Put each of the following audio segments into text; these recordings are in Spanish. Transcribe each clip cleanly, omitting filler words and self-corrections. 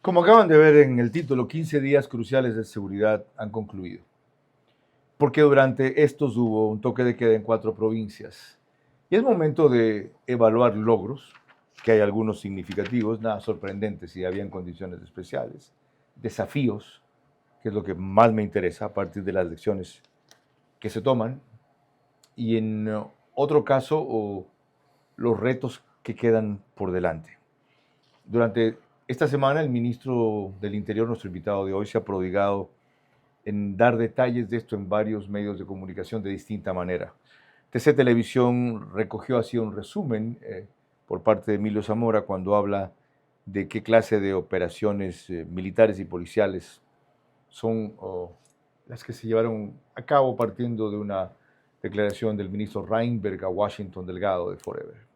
Como acaban de ver en el título, 15 días cruciales de seguridad han concluido, porque durante estos hubo un toque de queda en 4 provincias. Y es momento de evaluar logros, que hay algunos significativos, nada sorprendentes si habían condiciones especiales, desafíos, que es lo que más me interesa a partir de las lecciones que se toman, y en otro caso, los retos que quedan por delante. Durante esta semana, el ministro del Interior, nuestro invitado de hoy, se ha prodigado en dar detalles de esto en varios medios de comunicación de distinta manera. TC Televisión recogió así un resumen por parte de Emilio Zamora cuando habla de qué clase de operaciones militares y policiales son las que se llevaron a cabo partiendo de una declaración del ministro Reinberg a Washington Delgado de Forever.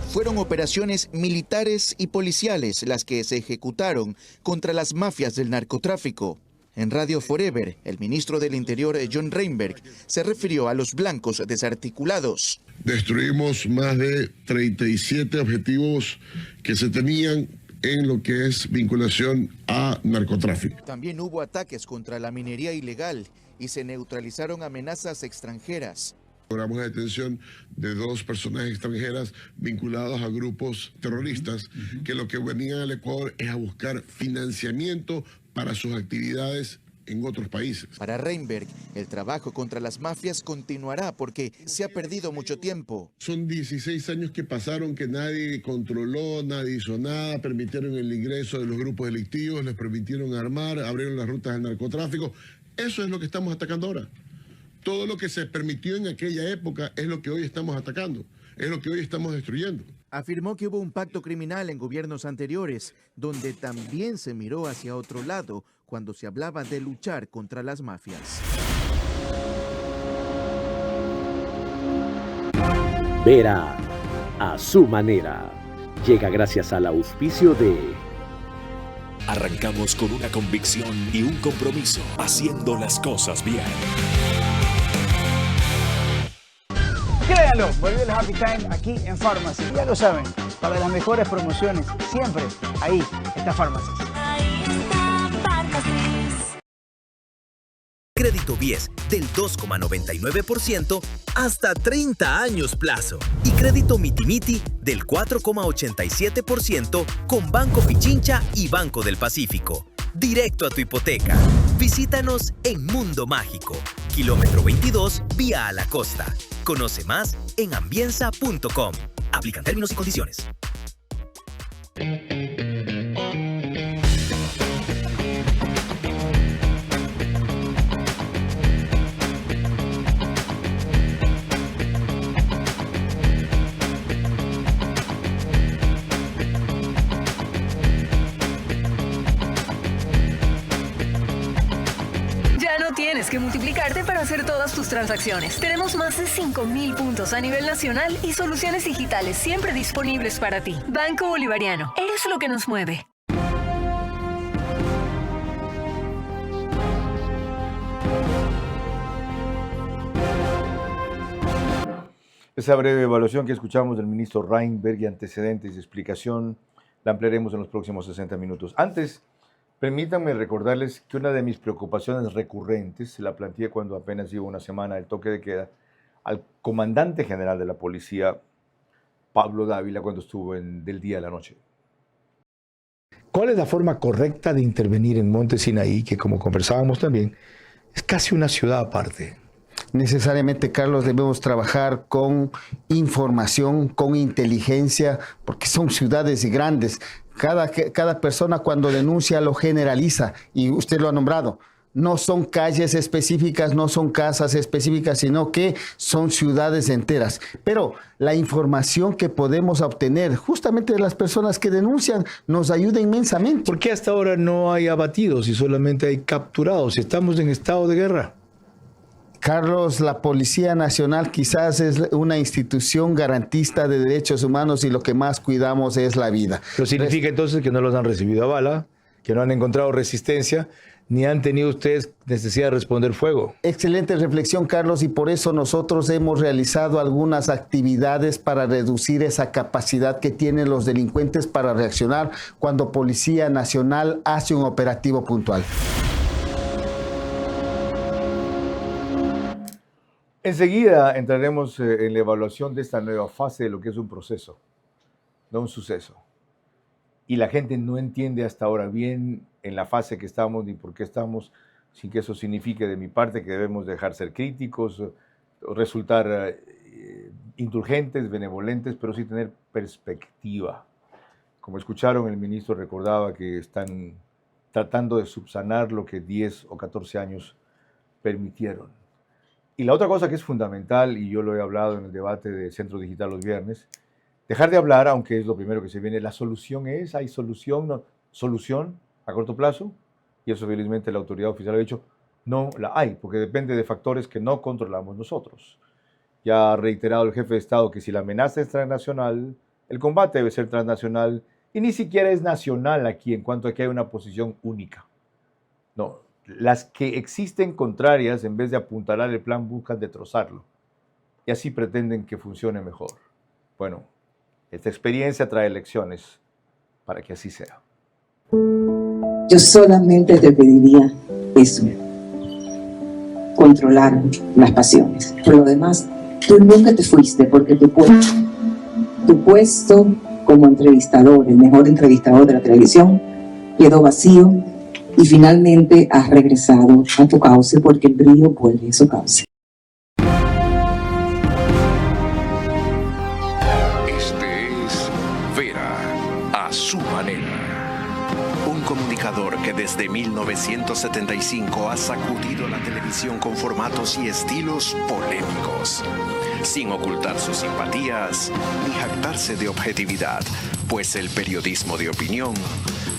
Fueron operaciones militares y policiales las que se ejecutaron contra las mafias del narcotráfico. En Radio Forever, el ministro del Interior, John Reinberg, se refirió a los blancos desarticulados. Destruimos más de 37 objetivos que se tenían en lo que es vinculación a narcotráfico. También hubo ataques contra la minería ilegal y se neutralizaron amenazas extranjeras. Logramos la detención de 2 personas extranjeras vinculadas a grupos terroristas que lo que venían al Ecuador es a buscar financiamiento para sus actividades en otros países. Para Reinberg, el trabajo contra las mafias continuará porque se ha perdido mucho tiempo. Son 16 años que pasaron que nadie controló, nadie hizo nada, permitieron el ingreso de los grupos delictivos, les permitieron armar, abrieron las rutas del narcotráfico. Eso es lo que estamos atacando ahora. Todo lo que se permitió en aquella época es lo que hoy estamos atacando, es lo que hoy estamos destruyendo. Afirmó que hubo un pacto criminal en gobiernos anteriores, donde también se miró hacia otro lado cuando se hablaba de luchar contra las mafias. Vera a su manera. Llega gracias al auspicio de... Arrancamos con una convicción y un compromiso, haciendo las cosas bien. Créanlo, volvió el Happy Time aquí en Pharmacy. Ya lo saben, para las mejores promociones, siempre ahí está Pharmacy. Crédito BIES del 2,99% hasta 30 años plazo. Y crédito Miti del 4,87% con Banco Pichincha y Banco del Pacífico. Directo a tu hipoteca. Visítanos en Mundo Mágico, kilómetro 22, vía a la costa. Conoce más en ambienza.com. Aplican términos y condiciones. Tienes que multiplicarte para hacer todas tus transacciones. Tenemos más de 5,000 puntos a nivel nacional y soluciones digitales siempre disponibles para ti. Banco Bolivariano, eres lo que nos mueve. Esa breve evaluación que escuchamos del ministro Reinberg y antecedentes y explicación la ampliaremos en los próximos 60 minutos. Antes, permítanme recordarles que una de mis preocupaciones recurrentes, se la planteé cuando apenas llevo una semana del toque de queda, al comandante general de la policía, Pablo Dávila, cuando estuvo del día a la noche. ¿Cuál es la forma correcta de intervenir en Monte Sinaí, que como conversábamos también, es casi una ciudad aparte? Necesariamente, Carlos, debemos trabajar con información, con inteligencia, porque son ciudades grandes. Cada persona cuando denuncia lo generaliza, y usted lo ha nombrado. No son calles específicas, no son casas específicas, sino que son ciudades enteras. Pero la información que podemos obtener justamente de las personas que denuncian nos ayuda inmensamente. ¿Por qué hasta ahora no hay abatidos y solamente hay capturados? Estamos en estado de guerra. Carlos, la Policía Nacional quizás es una institución garantista de derechos humanos y lo que más cuidamos es la vida. Pero significa entonces que no los han recibido a bala, que no han encontrado resistencia, ni han tenido ustedes necesidad de responder fuego. Excelente reflexión, Carlos, y por eso nosotros hemos realizado algunas actividades para reducir esa capacidad que tienen los delincuentes para reaccionar cuando Policía Nacional hace un operativo puntual. Enseguida entraremos en la evaluación de esta nueva fase de lo que es un proceso, no un suceso. Y la gente no entiende hasta ahora bien en la fase que estamos ni por qué estamos, sin que eso signifique de mi parte que debemos dejar ser críticos, o resultar indulgentes, benevolentes, pero sí tener perspectiva. Como escucharon, el ministro recordaba que están tratando de subsanar lo que 10 o 14 años permitieron. Y la otra cosa que es fundamental, y yo lo he hablado en el debate de Centro Digital los viernes, dejar de hablar, aunque es lo primero que se viene, la solución es, hay solución, no, solución a corto plazo, y eso felizmente la autoridad oficial ha dicho, no la hay, porque depende de factores que no controlamos nosotros. Ya ha reiterado el jefe de Estado que si la amenaza es transnacional, el combate debe ser transnacional, y ni siquiera es nacional aquí en cuanto a que hay una posición única. No, las que existen contrarias, en vez de apuntalar el plan, buscan destrozarlo, y así pretenden que funcione mejor. Bueno, esta experiencia trae lecciones para que así sea. Yo solamente te pediría eso, controlar las pasiones. Por lo demás, tú nunca te fuiste porque tu puesto como entrevistador, el mejor entrevistador de la televisión, quedó vacío y finalmente has regresado a tu cauce porque el brillo vuelve a su cauce. Su manera. Un comunicador que desde 1975 ha sacudido la televisión con formatos y estilos polémicos, sin ocultar sus simpatías ni jactarse de objetividad, pues el periodismo de opinión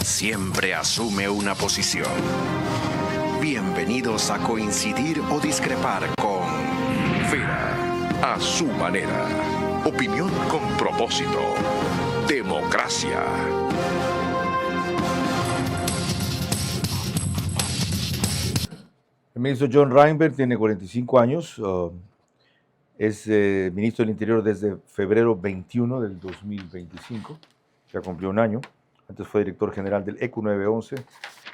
siempre asume una posición. Bienvenidos a coincidir o discrepar con Vera a su manera. Opinión con propósito. Democracia. El ministro John Reinberg tiene 45 años, es ministro del Interior desde febrero 21 del 2025, ya cumplió un año. Antes fue director general del ECU 911,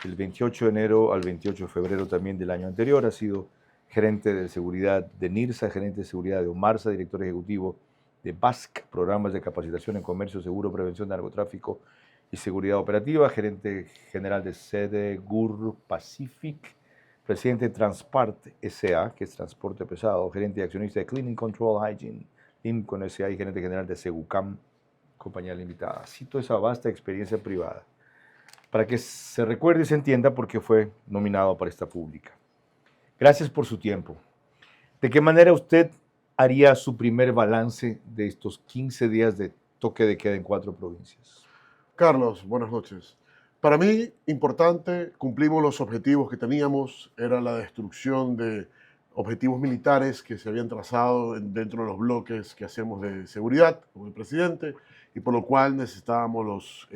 del 28 de enero al 28 de febrero también del año anterior. Ha sido gerente de seguridad de NIRSA, gerente de seguridad de OMARSA, director ejecutivo de BASC, programas de capacitación en comercio, seguro, prevención de narcotráfico y seguridad operativa, gerente general de Sedegur Pacific, presidente de Transpart S.A., que es transporte pesado, gerente y accionista de Cleaning Control Hygiene, Limcon S.A. y gerente general de Segucam, compañía limitada. Cito esa vasta experiencia privada para que se recuerde y se entienda por qué fue nominado para esta pública. Gracias por su tiempo. ¿De qué manera usted haría su primer balance de estos 15 días de toque de queda en 4 provincias? Carlos, buenas noches. Para mí, importante, cumplimos los objetivos que teníamos, era la destrucción de objetivos militares que se habían trazado dentro de los bloques que hacemos de seguridad con el presidente, y por lo cual necesitábamos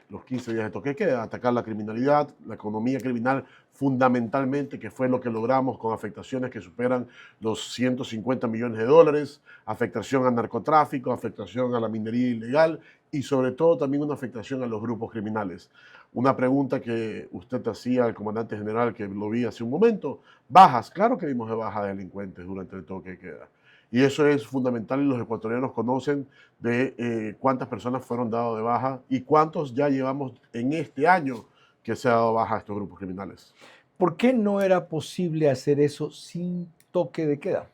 los 15 días de toque de queda, atacar la criminalidad, la economía criminal fundamentalmente, que fue lo que logramos con afectaciones que superan los 150 millones de dólares, afectación al narcotráfico, afectación a la minería ilegal y sobre todo también una afectación a los grupos criminales. Una pregunta que usted hacía al comandante general, que lo vi hace un momento, bajas, claro que vimos de baja de delincuentes durante el toque de queda. Y eso es fundamental y los ecuatorianos conocen de cuántas personas fueron dadas de baja y cuántos ya llevamos en este año que se ha dado baja a estos grupos criminales. ¿Por qué no era posible hacer eso sin toque de queda?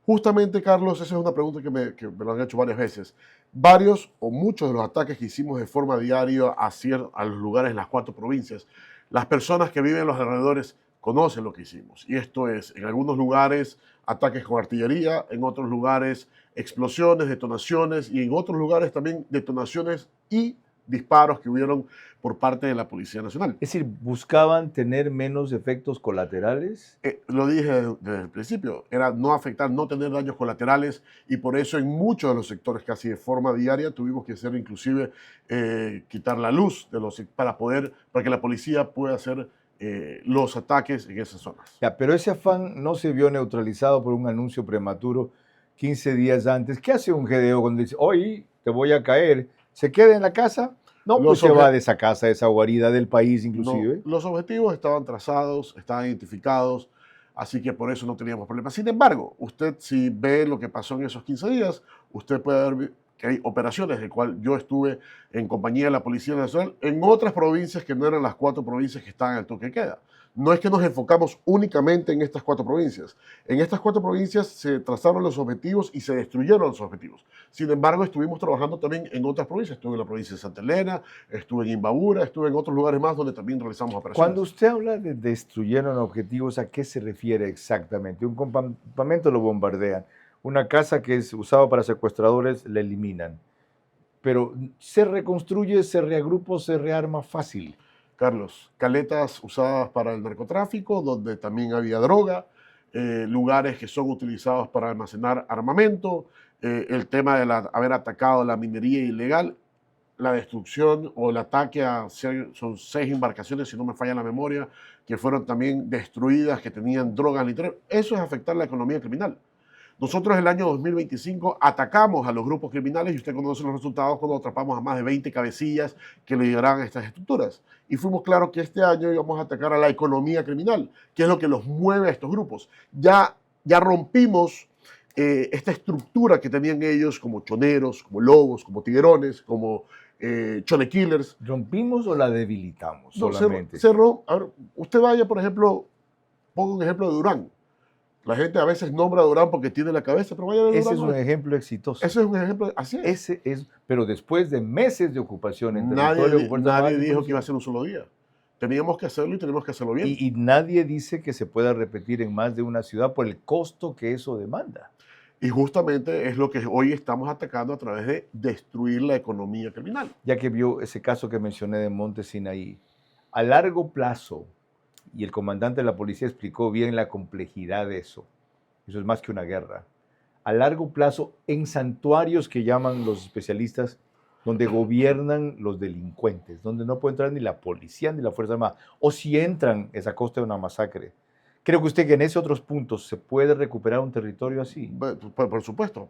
Justamente, Carlos, esa es una pregunta que me lo han hecho varias veces. Varios o muchos de los ataques que hicimos de forma diaria a los lugares en las 4 provincias, las personas que viven en los alrededores conocen lo que hicimos. Y esto es, en algunos lugares, ataques con artillería, en otros lugares, explosiones, detonaciones, y en otros lugares también detonaciones y disparos que hubieron por parte de la Policía Nacional. Es decir, ¿buscaban tener menos efectos colaterales? Lo dije desde el principio, era no afectar, no tener daños colaterales, y por eso en muchos de los sectores, casi de forma diaria, tuvimos que hacer inclusive quitar la luz para que la policía pueda hacer los ataques en esas zonas. Ya, pero ese afán no se vio neutralizado por un anuncio prematuro 15 días antes. ¿Qué hace un GDO cuando dice, hoy te voy a caer? ¿Se queda en la casa? No, pues se va de esa casa, de esa guarida del país inclusive. No, los objetivos estaban trazados, estaban identificados, así que por eso no teníamos problemas. Sin embargo, usted si ve lo que pasó en esos 15 días, usted puede ver que hay operaciones, de cual yo estuve en compañía de la Policía Nacional, en otras provincias que no eran las 4 provincias que estaban en el toque de queda. No es que nos enfocamos únicamente en estas 4 provincias. En estas 4 provincias se trazaron los objetivos y se destruyeron los objetivos. Sin embargo, estuvimos trabajando también en otras provincias. Estuve en la provincia de Santa Elena, estuve en Imbabura, estuve en otros lugares más donde también realizamos operaciones. Cuando usted habla de destruyeron objetivos, ¿a qué se refiere exactamente? Un campamento lo bombardean. Una casa que es usada para secuestradores la eliminan. Pero se reconstruye, se reagrupa, se rearma fácil. Carlos, caletas usadas para el narcotráfico, donde también había droga, lugares que son utilizados para almacenar armamento, el tema de haber atacado la minería ilegal, la destrucción o el ataque son 6 embarcaciones, si no me falla la memoria, que fueron también destruidas, que tenían drogas al interior. Eso es afectar la economía criminal. Nosotros el año 2025 atacamos a los grupos criminales y usted conoce los resultados cuando atrapamos a más de 20 cabecillas que lideraban estas estructuras. Y fuimos claros que este año íbamos a atacar a la economía criminal, que es lo que los mueve a estos grupos. Ya rompimos esta estructura que tenían ellos como choneros, como lobos, como tiguerones, como chone killers. ¿Rompimos o la debilitamos No, solamente? Ahora, usted vaya, por ejemplo, pongo un ejemplo de Durán. La gente a veces nombra a Durán porque tiene la cabeza, pero vaya a Durán. Ese es un ejemplo exitoso. Ese es un ejemplo, así es. Pero después de meses de ocupación en territorio... Nadie dijo que iba a ser un solo día. Teníamos que hacerlo y tenemos que hacerlo bien. Y nadie dice que se pueda repetir en más de una ciudad por el costo que eso demanda. Y justamente es lo que hoy estamos atacando a través de destruir la economía criminal. Ya que vio ese caso que mencioné de Monte Sinaí, a largo plazo, y el comandante de la policía explicó bien la complejidad de eso. Eso es más que una guerra. A largo plazo, en santuarios que llaman los especialistas, donde gobiernan los delincuentes, donde no puede entrar ni la policía ni la Fuerza Armada, o si entran, es a costa de una masacre. ¿Cree que usted que en esos otros puntos se puede recuperar un territorio así? Por supuesto,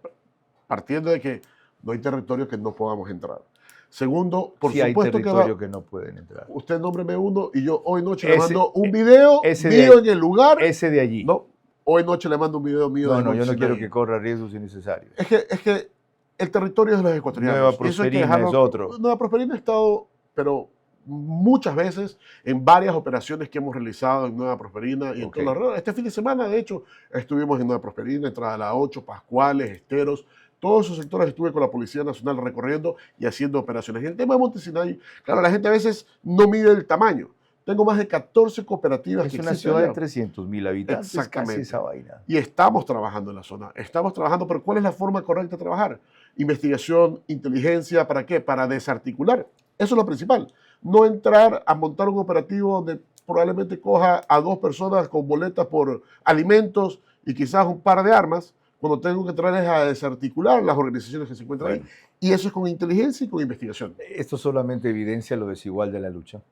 partiendo de que no hay territorio que no podamos entrar. Segundo, por sí supuesto hay territorio que no pueden entrar. Usted nómbreme uno y yo hoy noche le mando un video mío en el lugar. Ese de allí. No, hoy noche le mando un video mío. No, yo no quiero que corra riesgos innecesarios. Es que el territorio es de los ecuatorianos. Nueva Prosperina es otro. Nueva Prosperina ha estado, pero muchas veces en varias operaciones que hemos realizado en Nueva Prosperina y en todos los alrededores. Este fin de semana, de hecho, estuvimos en Nueva Prosperina, Entrada a la 8, Pascuales, Esteros. Todos esos sectores estuve con la Policía Nacional recorriendo y haciendo operaciones. Y el tema de Monte Sinaí, claro, la gente a veces no mide el tamaño. Tengo más de 14 cooperativas. Es una ciudad de 300,000 habitantes. Exactamente. Casi esa vaina. Y estamos trabajando en la zona. Estamos trabajando, pero ¿cuál es la forma correcta de trabajar? Investigación, inteligencia, ¿para qué? Para desarticular. Eso es lo principal. No entrar a montar un operativo donde probablemente coja a 2 personas con boletas por alimentos y quizás un par de armas, cuando tengo que entrar es a desarticular las organizaciones que se encuentran ahí. Y eso es con inteligencia y con investigación. Esto solamente evidencia lo desigual de la lucha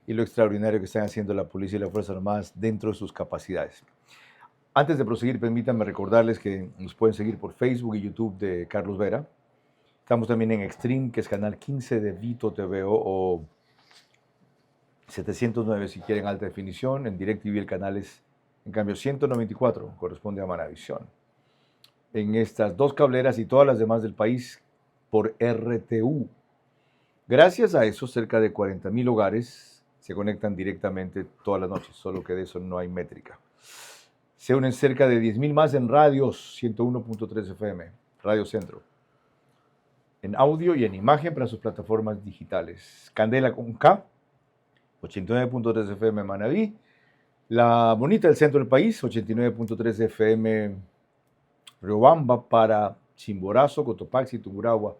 y lo extraordinario que están haciendo la policía y las Fuerzas Armadas dentro de sus capacidades. Antes de proseguir, permítanme recordarles que nos pueden seguir por Facebook y YouTube de Carlos Vera. Estamos también en Extreme, que es canal 15 de Vito TV o 709 si quieren alta definición. En DirecTV el canal es, en cambio, 194, corresponde a Manavisión. En estas 2 cableras y todas las demás del país por RTU. Gracias a eso, cerca de 40,000 hogares se conectan directamente todas las noches, solo que de eso no hay métrica. Se unen cerca de 10,000 más en radios, 101.3 FM, Radio Centro. En audio y en imagen para sus plataformas digitales. Candela con K, 89.3 FM Manabí. La Bonita del centro del país, 89.3 FM Riobamba para Chimborazo, Cotopaxi, Tungurahua.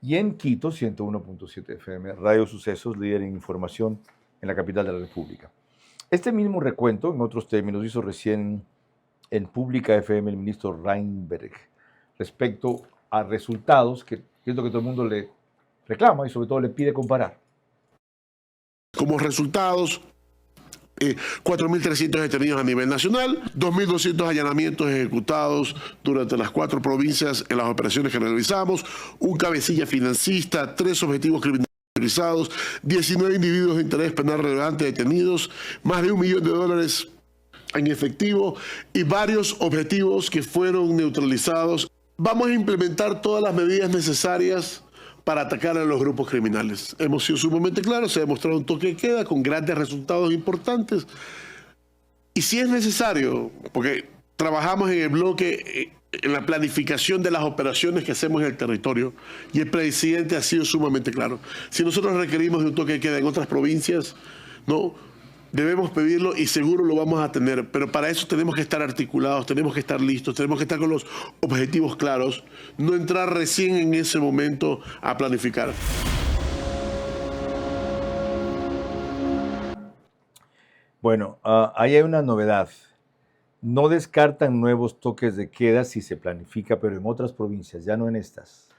Y en Quito, 101.7 FM, Radio Sucesos, líder en información en la capital de la República. Este mismo recuento, en otros términos, hizo recién en Pública FM el ministro Reinberg respecto a resultados, que es lo que todo el mundo le reclama y sobre todo le pide comparar. Como resultados, 4.300 detenidos a nivel nacional, 2.200 allanamientos ejecutados durante las 4 provincias en las operaciones que realizamos, un cabecilla financista, 3 objetivos criminalizados, 19 individuos de interés penal relevante detenidos, más de $1 millón en efectivo y varios objetivos que fueron neutralizados. Vamos a implementar todas las medidas necesarias para atacar a los grupos criminales. Hemos sido sumamente claros, se ha demostrado un toque de queda con grandes resultados importantes. Y si es necesario, porque trabajamos en el bloque, en la planificación de las operaciones que hacemos en el territorio, y el presidente ha sido sumamente claro. Si nosotros requerimos de un toque de queda en otras provincias, no, debemos pedirlo y seguro lo vamos a tener, pero para eso tenemos que estar articulados, tenemos que estar listos, tenemos que estar con los objetivos claros, no entrar recién en ese momento a planificar. Bueno, ahí hay una novedad. No descartan nuevos toques de queda si se planifica, pero en otras provincias, ya no en estas.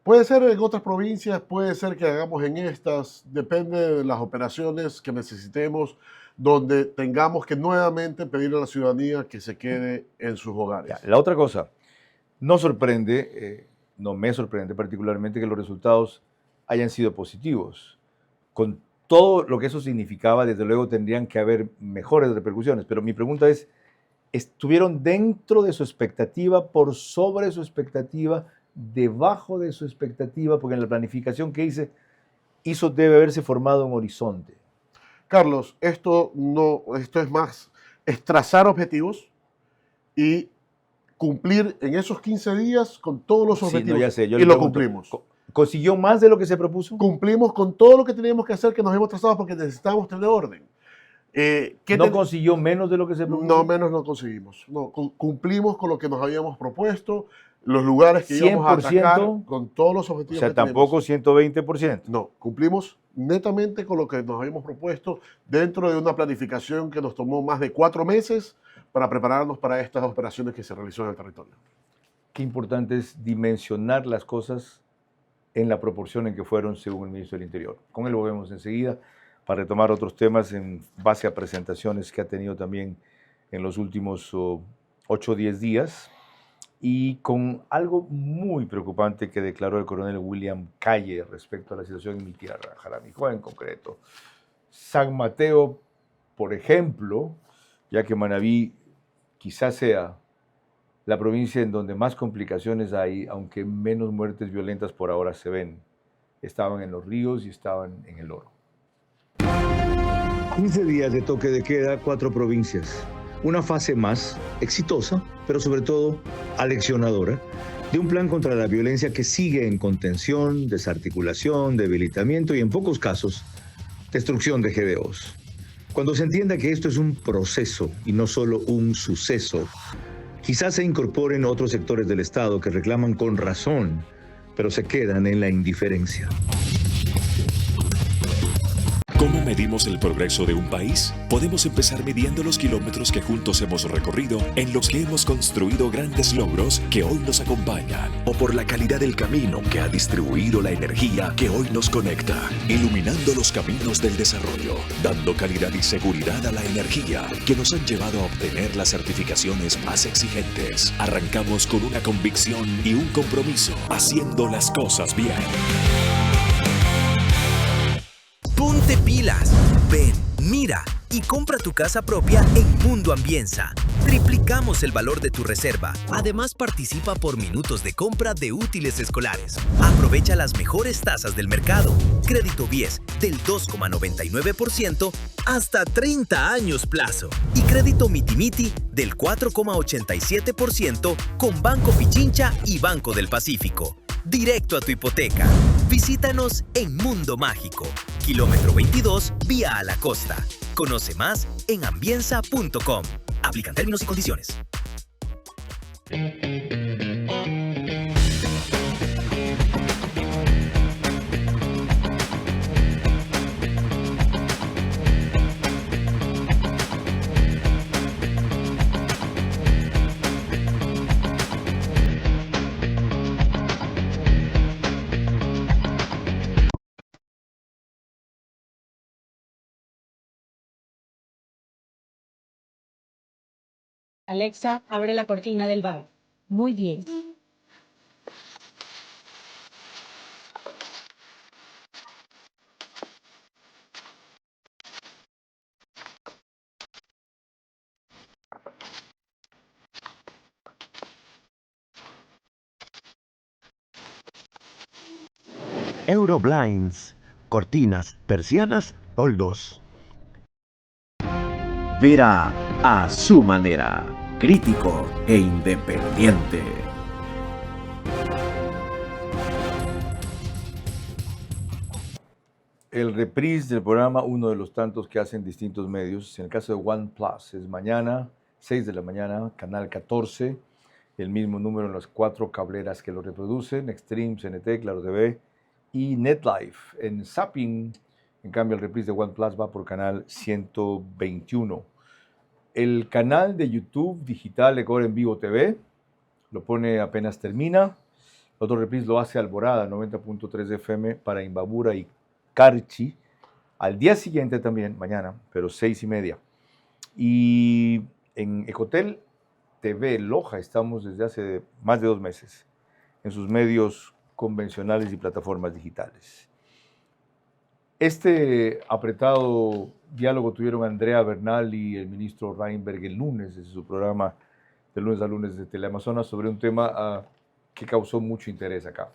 Puede ser en otras provincias, puede ser que hagamos en estas, depende de las operaciones que necesitemos, donde tengamos que nuevamente pedirle a la ciudadanía que se quede en sus hogares. Ya, la otra cosa, no me sorprende particularmente que los resultados hayan sido positivos. Con todo lo que eso significaba, desde luego tendrían que haber mejores repercusiones, pero mi pregunta es, ¿estuvieron dentro de su expectativa, por sobre su expectativa, debajo de su expectativa? Porque en la planificación que hizo debe haberse formado un horizonte. Carlos, esto es más, es trazar objetivos y cumplir en esos 15 días con todos los objetivos. Sí, no, ya sé, yo y le lo pregunto, cumplimos. ¿Consiguió más de lo que se propuso? Cumplimos con todo lo que teníamos que hacer, que nos hemos trazado, porque necesitábamos tener orden. ¿No consiguió menos de lo que se propuso? No, menos no conseguimos. No, cumplimos con lo que nos habíamos propuesto, los lugares que íbamos a atacar, con todos los objetivos. O sea, que tampoco tenemos. 120%. No, cumplimos netamente con lo que nos habíamos propuesto dentro de una planificación que nos tomó más de 4 meses para prepararnos para estas operaciones que se realizó en el territorio. Qué importante es dimensionar las cosas en la proporción en que fueron según el ministro del Interior. Con él volvemos enseguida para retomar otros temas en base a presentaciones que ha tenido también en los últimos 8 o 10 días y con algo muy preocupante que declaró el coronel William Calle respecto a la situación en mi tierra, Jaramillo en concreto. San Mateo, por ejemplo, ya que Manabí quizás sea la provincia en donde más complicaciones hay, aunque menos muertes violentas por ahora se ven. Estaban en los ríos y estaban en el oro. 15 días de toque de queda, 4 provincias. Una fase más exitosa, pero sobre todo aleccionadora, de un plan contra la violencia que sigue en contención, desarticulación, debilitamiento y en pocos casos, destrucción de GDOs. Cuando se entienda que esto es un proceso y no solo un suceso, quizás se incorporen otros sectores del Estado que reclaman con razón, pero se quedan en la indiferencia. ¿Cómo medimos el progreso de un país? Podemos empezar midiendo los kilómetros que juntos hemos recorrido, en los que hemos construido grandes logros que hoy nos acompañan. O por la calidad del camino que ha distribuido la energía que hoy nos conecta, iluminando los caminos del desarrollo, dando calidad y seguridad a la energía que nos han llevado a obtener las certificaciones más exigentes. Arrancamos con una convicción y un compromiso, haciendo las cosas bien. Ponte pilas, ven, mira y compra tu casa propia en Mundo Ambienza. Triplicamos el valor de tu reserva. Además, participa por minutos de compra de útiles escolares. Aprovecha las mejores tasas del mercado. Crédito BIES del 2,99% hasta 30 años plazo. Y crédito Mitimiti del 4,87% con Banco Pichincha y Banco del Pacífico. Directo a tu hipoteca. Visítanos en Mundo Mágico, kilómetro 22, vía a la costa. Conoce más en ambienza.com. Aplican términos y condiciones. Alexa, abre la cortina del baño. Muy bien. Euroblinds, cortinas, persianas, toldos. Verá a su manera, crítico e independiente. El reprise del programa, uno de los tantos que hacen distintos medios. En el caso de OnePlus, es mañana, 6 de la mañana, canal 14. El mismo número en las 4 cableras que lo reproducen, Extreme, CNT, Claro TV y NetLife. En Zapping, en cambio, el reprise de OnePlus va por canal 121. El canal de YouTube digital Ecuador en Vivo TV lo pone apenas termina. Otro reprise lo hace Alborada, 90.3 FM para Imbabura y Carchi, al día siguiente también, mañana, pero 6:30. Y en Ecotel TV Loja estamos desde hace más de 2 meses en sus medios convencionales y plataformas digitales. Este apretado diálogo tuvieron Andrea Bernal y el ministro Reinberg el lunes, desde su programa de lunes a lunes de Teleamazonas, sobre un tema que causó mucho interés acá.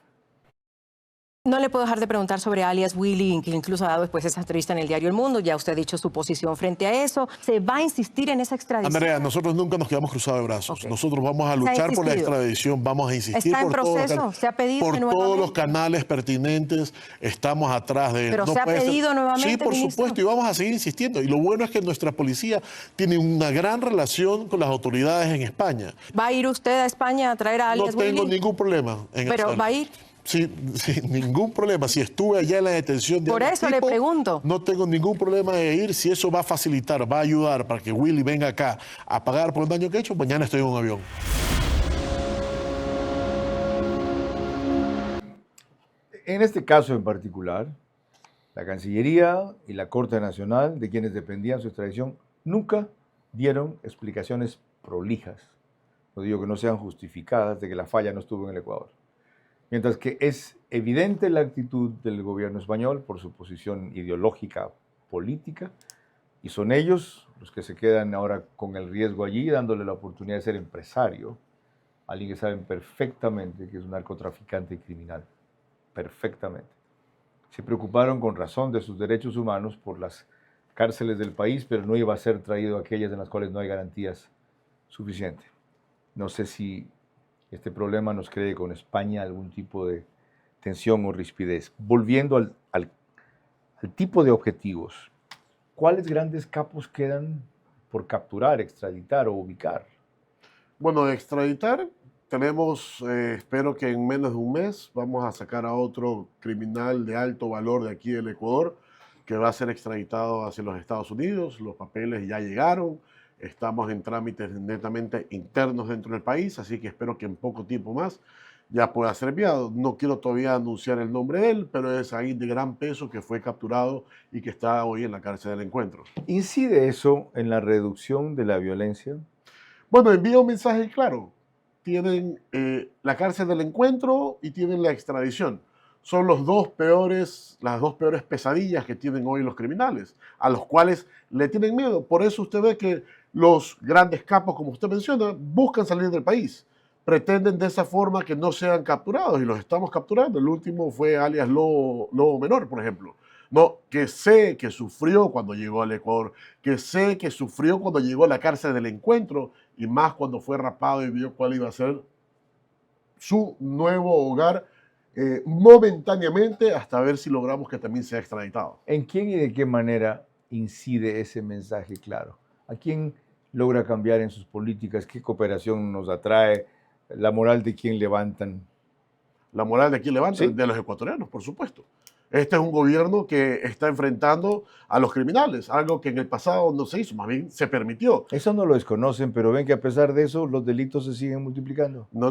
No le puedo dejar de preguntar sobre alias Willy, que incluso ha dado después esa entrevista en el diario El Mundo. Ya usted ha dicho su posición frente a eso. ¿Se va a insistir en esa extradición? Andrea, nosotros nunca nos quedamos cruzados de brazos. Okay. Nosotros vamos a luchar por la extradición, vamos a insistir ¿Está en por proceso? ¿Se ha pedido por todos los canales pertinentes. Estamos atrás de él. ¿Pero se ha pedido nuevamente, Sí, por supuesto, y vamos a seguir insistiendo. Y lo bueno es que nuestra policía tiene una gran relación con las autoridades en España. ¿Va a ir usted a España a traer a alias Willy? No tengo ningún problema. ¿Pero va a ir? Sí, ningún problema. Si estuve allá en la detención de Por eso le pregunto. No tengo ningún problema de ir. Si eso va a facilitar, va a ayudar para que Willy venga acá a pagar por el daño que ha hecho, mañana estoy en un avión. En este caso en particular, la Cancillería y la Corte Nacional, de quienes dependían su extradición, nunca dieron explicaciones prolijas. No digo que no sean justificadas de que la falla no estuvo en el Ecuador. Mientras que es evidente la actitud del gobierno español por su posición ideológica política, y son ellos los que se quedan ahora con el riesgo allí, dándole la oportunidad de ser empresario, alguien que saben perfectamente que es un narcotraficante y criminal, perfectamente. Se preocuparon con razón de sus derechos humanos por las cárceles del país, pero no iba a ser traído a aquellas en las cuales no hay garantías suficientes. No sé si este problema nos cree con España algún tipo de tensión o rispidez. Volviendo al tipo de objetivos, ¿cuáles grandes capos quedan por capturar, extraditar o ubicar? Bueno, extraditar tenemos, espero que en menos de un mes vamos a sacar a otro criminal de alto valor de aquí del Ecuador que va a ser extraditado hacia los Estados Unidos. Los papeles ya llegaron. Estamos en trámites netamente internos dentro del país, así que espero que en poco tiempo más ya pueda ser enviado. No quiero todavía anunciar el nombre de él, pero es alguien de gran peso que fue capturado y que está hoy en la cárcel del Encuentro. ¿Incide eso en la reducción de la violencia? Bueno, envía un mensaje claro. Tienen la cárcel del Encuentro y tienen la extradición. Son las dos peores pesadillas que tienen hoy los criminales, a los cuales le tienen miedo. Por eso usted ve que los grandes capos, como usted menciona, buscan salir del país. Pretenden de esa forma que no sean capturados y los estamos capturando. El último fue alias Lobo Menor, por ejemplo. No, que sé que sufrió cuando llegó al Ecuador, que sé que sufrió cuando llegó a la cárcel del Encuentro y más cuando fue rapado y vio cuál iba a ser su nuevo hogar momentáneamente hasta ver si logramos que también sea extraditado. ¿En quién y de qué manera incide ese mensaje claro? ¿A quién logra cambiar en sus políticas? ¿Qué cooperación nos atrae? ¿La moral de quién levantan? La moral de quién levantan, ¿sí? De los ecuatorianos, por supuesto. Este es un gobierno que está enfrentando a los criminales, algo que en el pasado no se hizo, más bien se permitió. Eso no lo desconocen, pero ven que a pesar de eso los delitos se siguen multiplicando. No.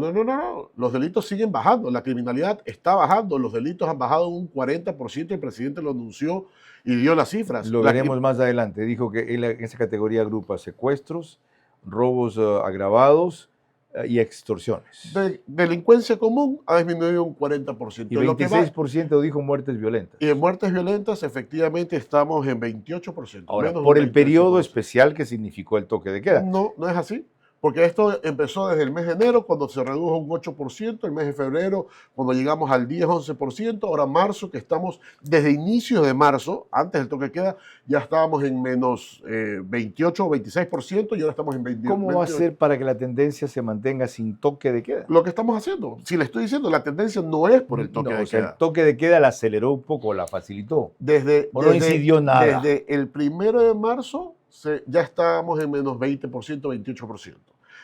Los delitos siguen bajando, la criminalidad está bajando, los delitos han bajado un 40%, el presidente lo anunció y dio las cifras. Lo veremos más adelante. Dijo que él en esa categoría agrupa secuestros, robos agravados y extorsiones. Delincuencia común ha disminuido un 40%. Y 26% dijo muertes violentas. Y en muertes violentas, efectivamente, estamos en 28%. Ahora, por el periodo especial que significó el toque de queda. No, no es así. Porque esto empezó desde el mes de enero, cuando se redujo un 8%, el mes de febrero, cuando llegamos al 10-11%, ahora marzo, que estamos desde inicios de marzo, antes del toque de queda, ya estábamos en menos 28 o 26%, y ahora estamos en 28%. ¿Cómo va a ser para que la tendencia se mantenga sin toque de queda? Lo que estamos haciendo. Si le estoy diciendo, la tendencia no es por el toque de queda. El toque de queda la aceleró un poco, la facilitó. No incidió nada. Desde el 1 de marzo ya estábamos en menos 20%, 28%.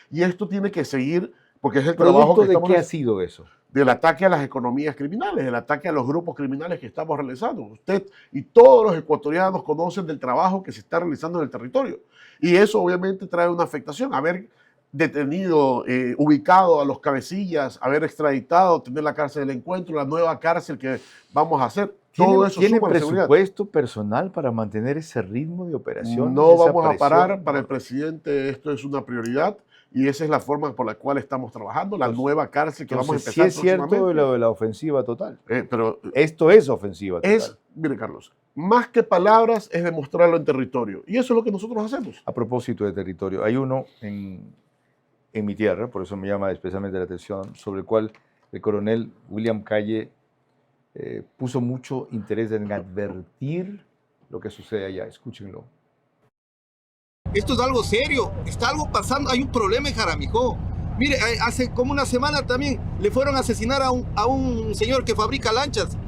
Y esto tiene que seguir, porque es el trabajo que estamos... ¿De qué ha sido eso? Del ataque a las economías criminales, del ataque a los grupos criminales que estamos realizando. Usted y todos los ecuatorianos conocen del trabajo que se está realizando en el territorio. Y eso obviamente trae una afectación. Haber detenido, ubicado a los cabecillas, haber extraditado, tener la cárcel del encuentro, la nueva cárcel que vamos a hacer. Todo eso ¿Tiene suma la seguridad. presupuesto personal para mantener ese ritmo de operación? No vamos a parar. Para el presidente esto es una prioridad. Y esa es la forma por la cual estamos trabajando, la nueva cárcel que vamos a empezar próximamente. Sí es cierto lo de la ofensiva total. Pero esto es ofensiva total. Mire, Carlos, más que palabras es demostrarlo en territorio. Y eso es lo que nosotros hacemos. A propósito de territorio, hay uno en mi tierra, por eso me llama especialmente la atención, sobre el cual el coronel William Calle puso mucho interés en advertir lo que sucede allá. Escúchenlo. Esto es algo serio, está algo pasando, hay un problema en Jaramijó. Mire, hace como una semana también le fueron a asesinar a un señor que fabrica lanchas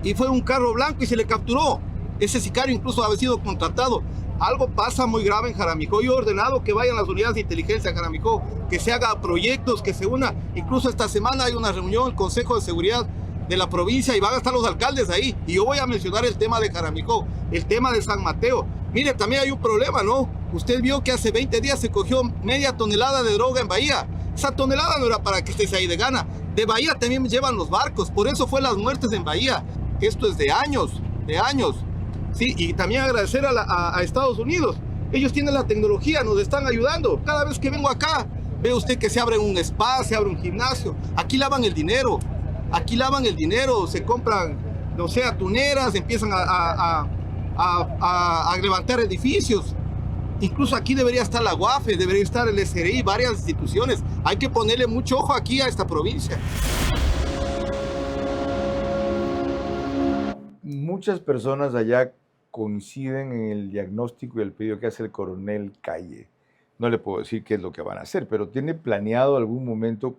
y fue un carro blanco y se le capturó. Ese sicario incluso había sido contratado. Algo pasa muy grave en Jaramijó. Yo he ordenado que vayan las unidades de inteligencia a Jaramijó, que se haga proyectos, que se una. Incluso esta semana hay una reunión, el Consejo de Seguridad de la provincia, y van a estar los alcaldes ahí. Y yo voy a mencionar el tema de Jaramijó, el tema de San Mateo. Mire, también hay un problema, ¿no? Usted vio que hace 20 días se cogió media tonelada de droga en Bahía. Esa tonelada no era para que estés ahí de gana. De Bahía también llevan los barcos, por eso fue las muertes en Bahía. Esto es de años, de años. Sí, y también agradecer a Estados Unidos. Ellos tienen la tecnología, nos están ayudando. Cada vez que vengo acá, ve usted que se abre un spa, se abre un gimnasio. Aquí lavan el dinero. Aquí lavan el dinero, se compran, no sé, atuneras, empiezan a levantar edificios. Incluso aquí debería estar la UAFE, debería estar el SRI, varias instituciones. Hay que ponerle mucho ojo aquí a esta provincia. Muchas personas allá coinciden en el diagnóstico y el pedido que hace el coronel Calle. No le puedo decir qué es lo que van a hacer, pero ¿tiene planeado algún momento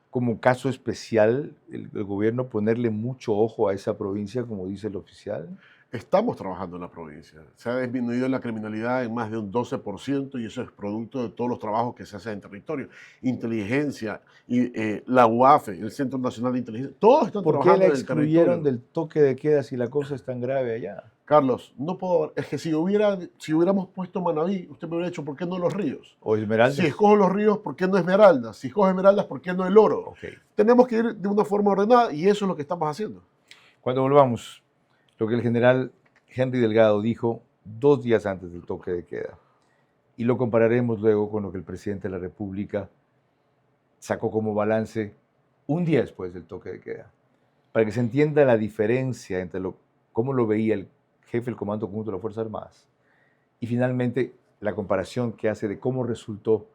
como caso especial el gobierno ponerle mucho ojo a esa provincia, como dice el oficial? Estamos trabajando en la provincia. Se ha disminuido la criminalidad en más de un 12% y eso es producto de todos los trabajos que se hacen en territorio. Inteligencia, y, la UAFE, el Centro Nacional de Inteligencia, todos están trabajando en el territorio. ¿Por qué la excluyeron del toque de queda si la cosa es tan grave allá? Carlos, no puedo. Es que si hubiéramos puesto Manabí, usted me hubiera dicho, ¿por qué no los ríos? O Esmeraldas. Si escojo los ríos, ¿por qué no Esmeraldas? Si escojo Esmeraldas, ¿por qué no el oro? Okay. Tenemos que ir de una forma ordenada y eso es lo que estamos haciendo. Cuando volvamos, lo que el general Henry Delgado dijo 2 días antes del toque de queda. Y lo compararemos luego con lo que el presidente de la República sacó como balance un día después del toque de queda. Para que se entienda la diferencia entre cómo lo veía el jefe del Comando Conjunto de las Fuerzas Armadas y finalmente la comparación que hace de cómo resultó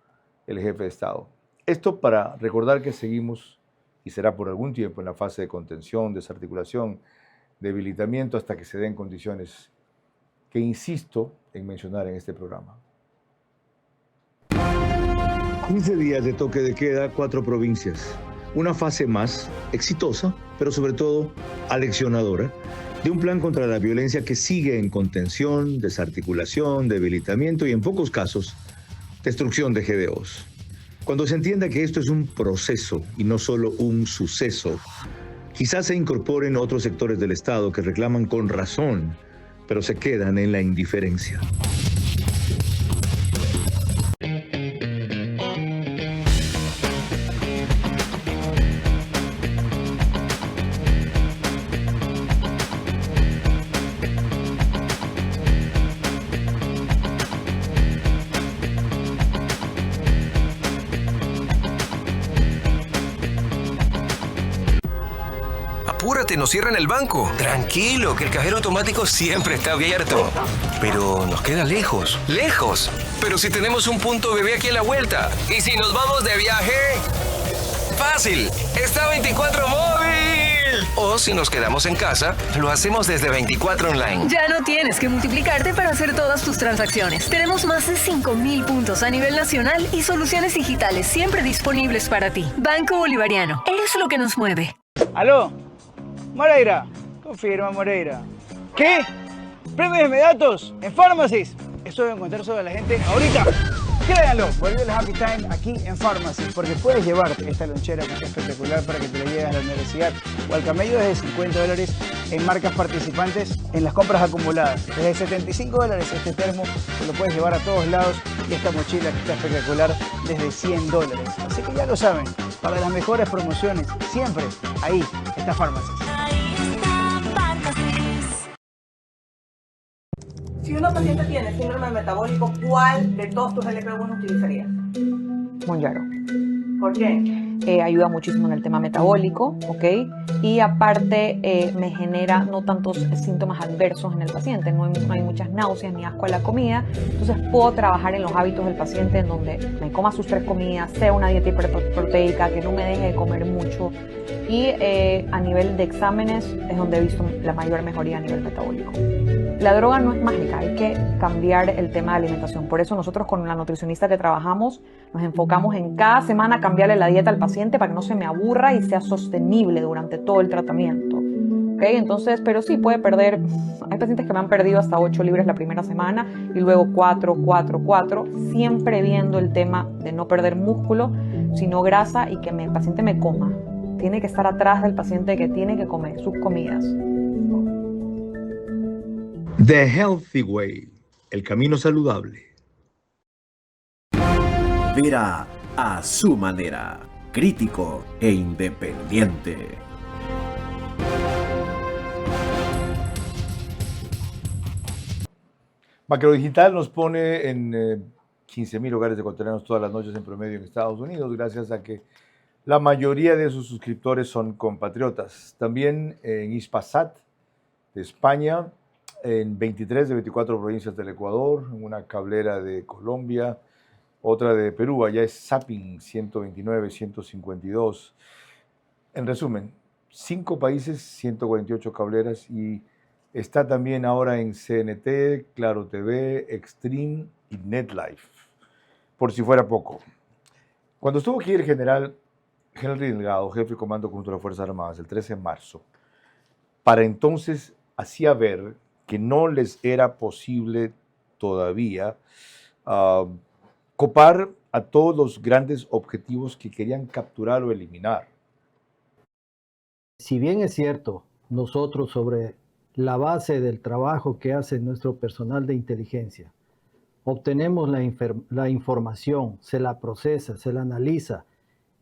el jefe de Estado. Esto para recordar que seguimos, y será por algún tiempo, en la fase de contención, desarticulación, debilitamiento, hasta que se den condiciones que insisto en mencionar en este programa. 15 días de toque de queda, 4 provincias. Una fase más exitosa, pero sobre todo aleccionadora, de un plan contra la violencia que sigue en contención, desarticulación, debilitamiento y en pocos casos, destrucción de GDOs. Cuando se entienda que esto es un proceso y no solo un suceso, quizás se incorporen otros sectores del Estado que reclaman con razón, pero se quedan en la indiferencia. apúrate, nos cierran el banco. Tranquilo, que el cajero automático siempre está abierto. Pero nos queda lejos. ¡Lejos! Pero si tenemos un punto bebé aquí a la vuelta. ¿Y si nos vamos de viaje? ¡Fácil! ¡Está 24 móvil! O si nos quedamos en casa, lo hacemos desde 24 online. Ya no tienes que multiplicarte para hacer todas tus transacciones. Tenemos más de 5.000 puntos a nivel nacional y soluciones digitales siempre disponibles para ti. Banco Bolivariano. Eres lo que nos mueve. ¿Aló? Moreira. Confirma, Moreira. ¿Qué? ¿Premios inmediatos en Pharmacies? Eso voy a contar sobre la gente ahorita. Créanlo, volvió el Happy Time aquí en Pharmacies, porque puedes llevarte esta lonchera que es espectacular para que te la lleves a la universidad o al camello desde $50 en marcas participantes en las compras acumuladas. Desde $75 este termo te lo puedes llevar a todos lados y esta mochila que está espectacular desde $100. Así que ya lo saben, para las mejores promociones, siempre ahí está Pharmacies. Si una paciente tiene síndrome metabólico, ¿cuál de todos tus LP1 utilizarías? Monjaro. ¿Por qué? Ayuda muchísimo en el tema metabólico, ¿ok? Y aparte me genera no tantos síntomas adversos en el paciente, no hay muchas náuseas ni asco a la comida, entonces puedo trabajar en los hábitos del paciente en donde me coma sus 3 comidas, sea una dieta hiperproteica, que no me deje de comer mucho, y a nivel de exámenes es donde he visto la mayor mejoría a nivel metabólico. La droga no es mágica, hay que cambiar el tema de alimentación. Por eso nosotros con la nutricionista que trabajamos nos enfocamos en cada semana cambiarle la dieta al paciente para que no se me aburra y sea sostenible durante todo el tratamiento. ¿Okay? Entonces, pero sí puede perder, hay pacientes que me han perdido hasta 8 libras la primera semana y luego 4, siempre viendo el tema de no perder músculo, sino grasa y que el paciente me coma. Tiene que estar atrás del paciente que tiene que comer sus comidas. The Healthy Way, el camino saludable. Verá a su manera, crítico e independiente. Macrodigital nos pone en 15.000 hogares ecuatorianos todas las noches en promedio en Estados Unidos, gracias a que la mayoría de sus suscriptores son compatriotas. También en Hispasat de España, en 23 de 24 provincias del Ecuador, en una cablera de Colombia, otra de Perú, allá es Zapping 129, 152. En resumen, 5 países, 148 cableras y está también ahora en CNT, Claro TV, Extreme y NetLife, por si fuera poco. Cuando estuvo aquí el general Henry Delgado, jefe de Comando contra las Fuerzas Armadas, el 13 de marzo, para entonces hacía ver que no les era posible todavía copar a todos los grandes objetivos que querían capturar o eliminar. Si bien es cierto, nosotros sobre la base del trabajo que hace nuestro personal de inteligencia, obtenemos la información, se la procesa, se la analiza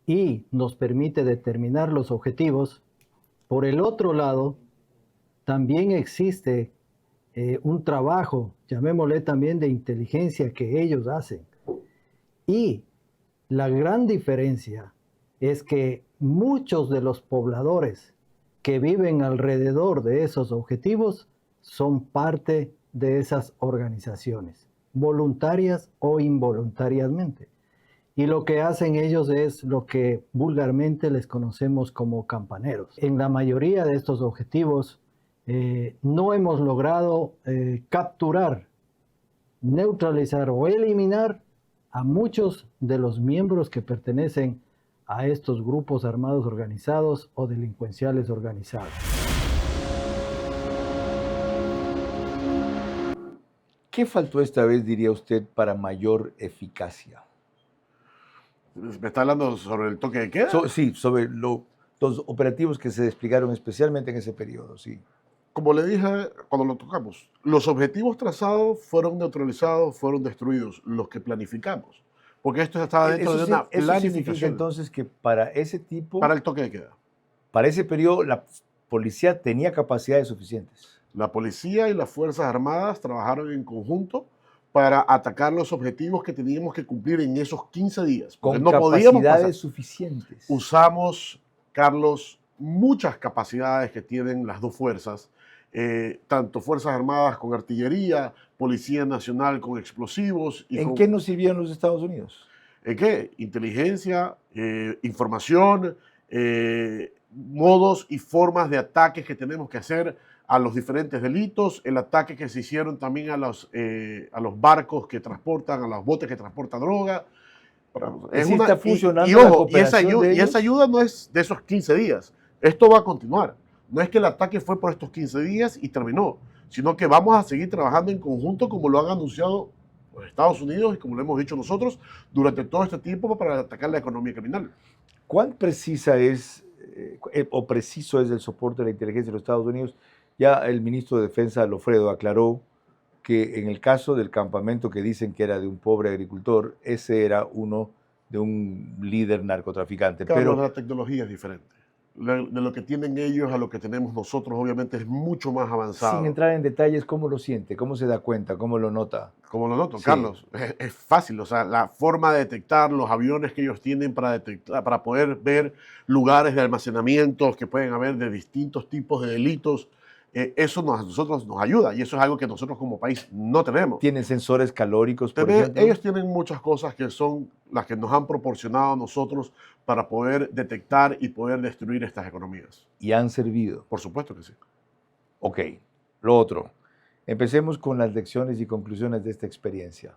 y nos permite determinar los objetivos, por el otro lado, también existe un trabajo, llamémosle también de inteligencia que ellos hacen. Y la gran diferencia es que muchos de los pobladores que viven alrededor de esos objetivos son parte de esas organizaciones, voluntarias o involuntariamente. Y lo que hacen ellos es lo que vulgarmente les conocemos como campaneros. En la mayoría de estos objetivos no hemos logrado capturar, neutralizar o eliminar a muchos de los miembros que pertenecen a estos grupos armados organizados o delincuenciales organizados. ¿Qué faltó esta vez, diría usted, para mayor eficacia? ¿Me está hablando sobre el toque de queda? Sí, sobre los operativos que se desplegaron especialmente en ese periodo, sí. Como le dije cuando lo tocamos, los objetivos trazados fueron neutralizados, fueron destruidos, los que planificamos. Porque esto estaba dentro de una planificación. ¿Eso significa entonces que para ese tipo... Para el toque de queda. Para ese periodo la policía tenía capacidades suficientes? La policía y las Fuerzas Armadas trabajaron en conjunto para atacar los objetivos que teníamos que cumplir en esos 15 días. Con no capacidades suficientes. Usamos, Carlos, muchas capacidades que tienen las dos fuerzas, tanto Fuerzas Armadas con artillería, Policía Nacional con explosivos. ¿En qué nos sirvieron los Estados Unidos? ¿En qué? Inteligencia, información, modos y formas de ataques que tenemos que hacer a los diferentes delitos, el ataque que se hicieron también a los barcos que transportan, a los botes que transportan droga. Está funcionando y ojo, y esa ayuda no es de esos 15 días. Esto va a continuar. No es que el ataque fue por estos 15 días y terminó, sino que vamos a seguir trabajando en conjunto como lo han anunciado los Estados Unidos y como lo hemos dicho nosotros durante todo este tiempo para atacar la economía criminal. ¿Cuán precisa es o preciso es el soporte de la inteligencia de los Estados Unidos? Ya el ministro de Defensa, Lofredo, aclaró que en el caso del campamento que dicen que era de un pobre agricultor, ese era uno de un líder narcotraficante. Claro, pero la tecnología es diferente. De lo que tienen ellos a lo que tenemos nosotros, obviamente, es mucho más avanzado. Sin entrar en detalles, ¿cómo lo siente? ¿Cómo se da cuenta? ¿Cómo lo nota? ¿Cómo lo noto, Sí. Carlos? Es fácil, o sea, la forma de detectar los aviones que ellos tienen para poder ver lugares de almacenamiento que pueden haber de distintos tipos de delitos, eso a nosotros nos ayuda y eso es algo que nosotros como país no tenemos. ¿Tienen sensores calóricos, por ejemplo? Ellos tienen muchas cosas que son las que nos han proporcionado a nosotros para poder detectar y poder destruir estas economías. ¿Y han servido? Por supuesto que sí. Ok, lo otro. Empecemos con las lecciones y conclusiones de esta experiencia.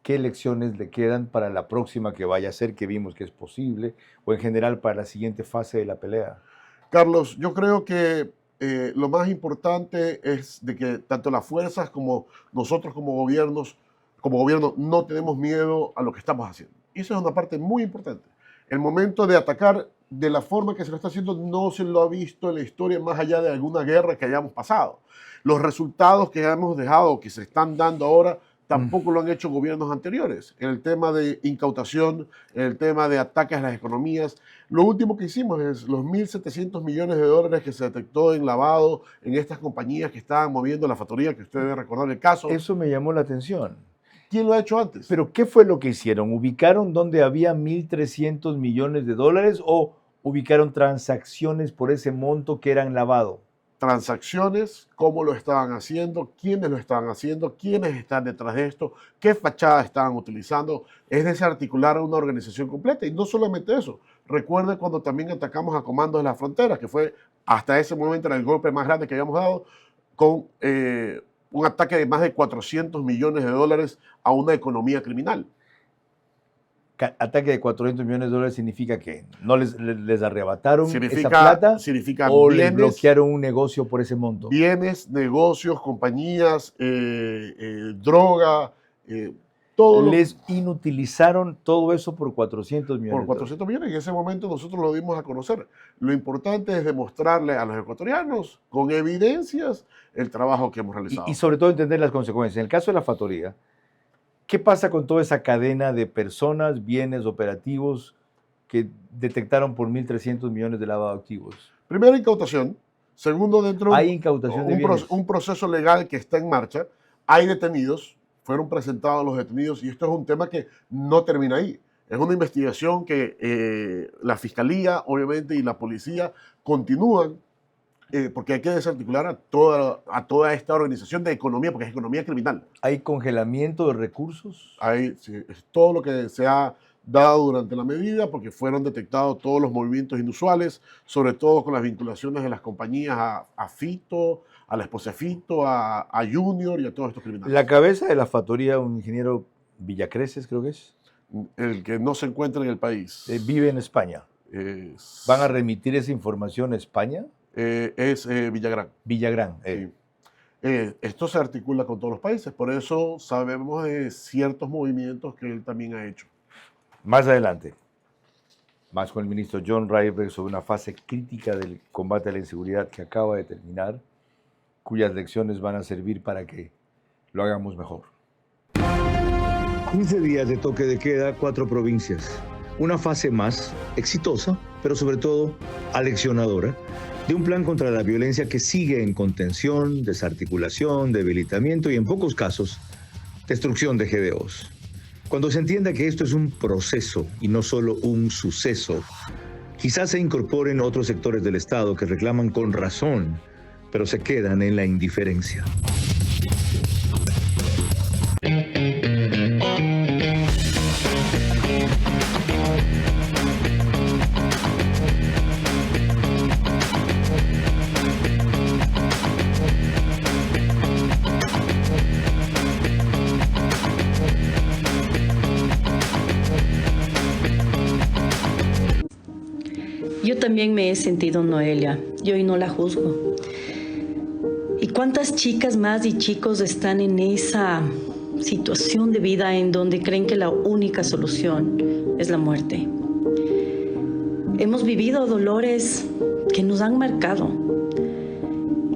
¿Qué lecciones le quedan para la próxima que vaya a ser, que vimos que es posible, o en general para la siguiente fase de la pelea? Carlos, yo creo que lo más importante es de que tanto las fuerzas como nosotros como gobierno no tenemos miedo a lo que estamos haciendo. Y eso es una parte muy importante. El momento de atacar de la forma que se lo está haciendo no se lo ha visto en la historia más allá de alguna guerra que hayamos pasado. Los resultados que hemos dejado, que se están dando ahora, tampoco lo han hecho gobiernos anteriores. En el tema de incautación, en el tema de ataques a las economías. Lo último que hicimos es los 1.700 millones de dólares que se detectó en lavado en estas compañías que estaban moviendo la factoría, que usted debe recordar el caso. Eso me llamó la atención. ¿Quién lo ha hecho antes? ¿Pero qué fue lo que hicieron? ¿Ubicaron donde había 1.300 millones de dólares o ubicaron transacciones por ese monto que eran lavado? Transacciones, cómo lo estaban haciendo, quiénes lo estaban haciendo, quiénes están detrás de esto, qué fachadas estaban utilizando. Es desarticular a una organización completa. Y no solamente eso. Recuerde cuando también atacamos a Comandos de la Frontera, que fue hasta ese momento el golpe más grande que habíamos dado, con un ataque de más de 400 millones de dólares a una economía criminal. Ataque de 400 millones de dólares significa que no les arrebataron Significa- esa plata significa o les bienes- bloquearon un negocio por ese monto. Bienes, negocios, compañías, droga, todo lo- Les inutilizaron todo eso por 400 millones. por de 400 millones. Y en ese momento nosotros lo dimos a conocer. Lo importante es demostrarle a los ecuatorianos con evidencias el trabajo que hemos realizado. Y sobre todo entender las consecuencias. En el caso de la factoría, ¿qué pasa con toda esa cadena de personas, bienes, operativos que detectaron por 1.300 millones de lavado de activos? Primero, incautación. Segundo, dentro Hay incautación de bienes. un proceso legal que está en marcha. Hay detenidos, fueron presentados los detenidos y esto es un tema que no termina ahí. Es una investigación que la Fiscalía, obviamente, y la Policía continúan porque hay que desarticular a toda esta organización de economía, porque es economía criminal. ¿Hay congelamiento de recursos? Sí, es todo lo que se ha dado durante la medida, porque fueron detectados todos los movimientos inusuales, sobre todo con las vinculaciones de las compañías a Fito, a la esposa de Fito, a Junior y a todos estos criminales. La cabeza de la factoría, un ingeniero Villacreces, creo que es. El que no se encuentra en el país. Vive en España. ¿Van a remitir esa información a España? Es Villagrán. Villagrán. Sí. Esto se articula con todos los países, por eso sabemos de ciertos movimientos que él también ha hecho. Más adelante, más con el ministro John Rayberg sobre una fase crítica del combate a la inseguridad que acaba de terminar, cuyas lecciones van a servir para que lo hagamos mejor. 15 días de toque de queda, 4 provincias. Una fase más exitosa, pero sobre todo aleccionadora, de un plan contra la violencia que sigue en contención, desarticulación, debilitamiento y en pocos casos, destrucción de GDOs. Cuando se entienda que esto es un proceso y no solo un suceso, Quizás se incorporen otros sectores del Estado que reclaman con razón, pero se quedan en la indiferencia. Yo también me he sentido Noelia, y hoy no la juzgo. ¿Y cuántas chicas más y chicos están en esa situación de vida en donde creen que la única solución es la muerte? Hemos vivido dolores que nos han marcado.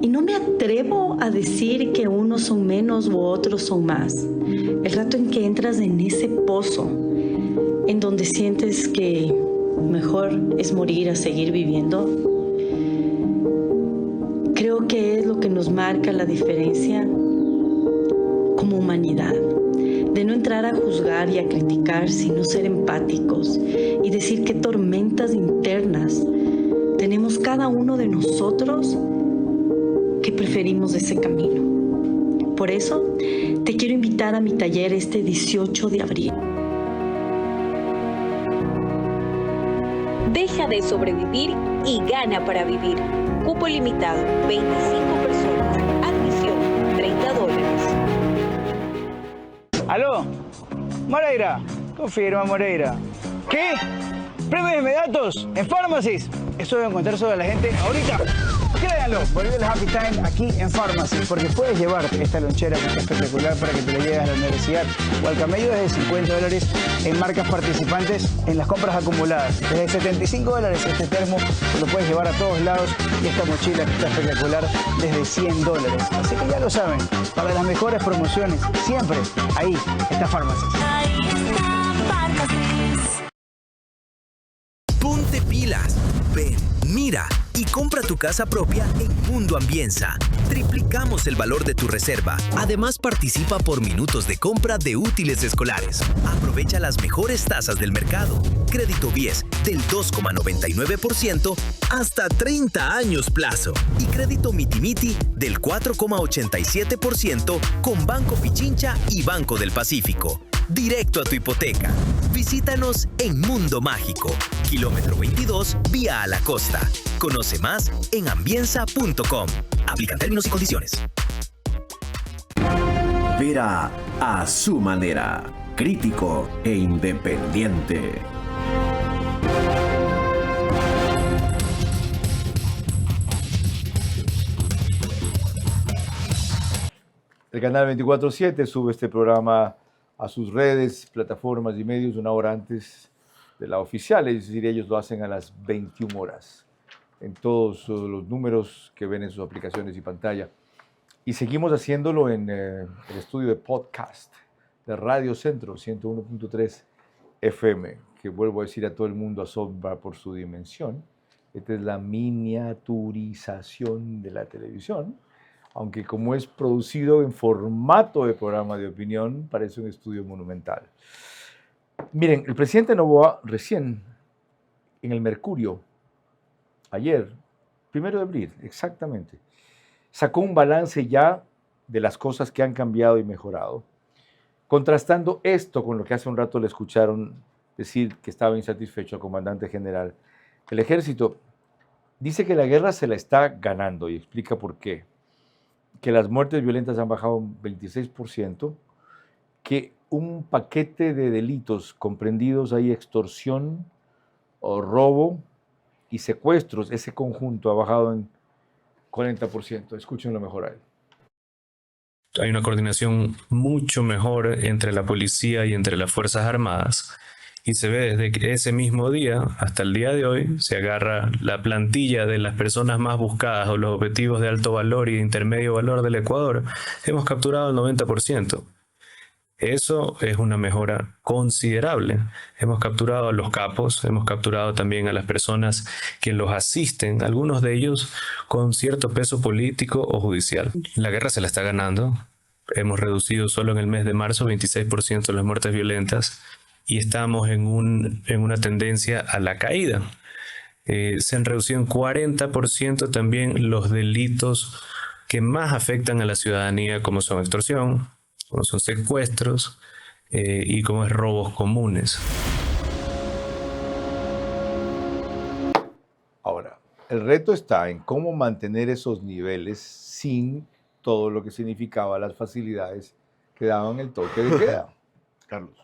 Y no me atrevo a decir que unos son menos u otros son más. El rato en que entras en ese pozo, en donde sientes que mejor es morir a seguir viviendo, creo que es lo que nos marca la diferencia como humanidad, de no entrar a juzgar y a criticar, sino ser empáticos y decir qué tormentas internas tenemos cada uno de nosotros que preferimos ese camino. Por eso te quiero invitar a mi taller este 18 de abril. Deja de sobrevivir y gana para vivir. Cupo limitado, 25 personas. Admisión, $30. ¿Aló? Moreira, confirma Moreira. ¿Qué? ¿Premios inmediatos en Pharmacies? Eso deben contar sobre la gente ahorita. Créanlo, volvió el Happy Time aquí en Pharmacies, porque puedes llevarte esta lonchera que está espectacular para que te la lleves a la universidad o al camello desde $50 en marcas participantes en las compras acumuladas. Desde $75 este termo lo puedes llevar a todos lados y esta mochila que está espectacular desde $100. Así que ya lo saben, para las mejores promociones, siempre ahí está Pharmacies. Ahí está Pharmacies. Ponte pilas, ven, mira y compra tu casa propia en Mundo Ambienza. Triplicamos el valor de tu reserva. Además, participa por minutos de compra de útiles escolares. Aprovecha las mejores tasas del mercado. Crédito BIES del 2,99% hasta 30 años plazo. Y crédito Mitimiti del 4,87% con Banco Pichincha y Banco del Pacífico. Directo a tu hipoteca. Visítanos en Mundo Mágico, kilómetro 22, vía a la costa. Conoce más en ambienza.com. Aplican términos y condiciones. Vera a su manera, crítico e independiente. El canal 24/7 sube este programa a sus redes, plataformas y medios una hora antes de la oficial, es decir, ellos lo hacen a las 21 horas en todos los números que ven en sus aplicaciones y pantalla. Y seguimos haciéndolo en el estudio de podcast de Radio Centro 101.3 FM, que vuelvo a decir a todo el mundo asombra por su dimensión. Esta es la miniaturización de la televisión, aunque como es producido en formato de programa de opinión, parece un estudio monumental. Miren, el presidente Noboa recién en el Mercurio, ayer, 1 de abril, exactamente, sacó un balance ya de las cosas que han cambiado y mejorado, contrastando esto con lo que hace un rato le escucharon decir que estaba insatisfecho al comandante general. El ejército dice que la guerra se la está ganando y explica por qué. Que las muertes violentas han bajado un 26%, que un paquete de delitos comprendidos hay extorsión o robo y secuestros, ese conjunto ha bajado en 40%. Escúchenlo mejor a él. Hay una coordinación mucho mejor entre la policía y entre las Fuerzas Armadas. Y se ve desde que ese mismo día hasta el día de hoy se agarra la plantilla de las personas más buscadas o los objetivos de alto valor y de intermedio valor del Ecuador. Hemos capturado el 90%. Eso es una mejora considerable. Hemos capturado a los capos, hemos capturado también a las personas que los asisten, algunos de ellos con cierto peso político o judicial. La guerra se la está ganando. Hemos reducido solo en el mes de marzo 26% las muertes violentas. Y estamos en una tendencia a la caída. se han reducido en 40% también los delitos que más afectan a la ciudadanía, como son extorsión, como son secuestros y como es robos comunes. Ahora, el reto está en cómo mantener esos niveles sin todo lo que significaba las facilidades que daban el toque de queda. Carlos,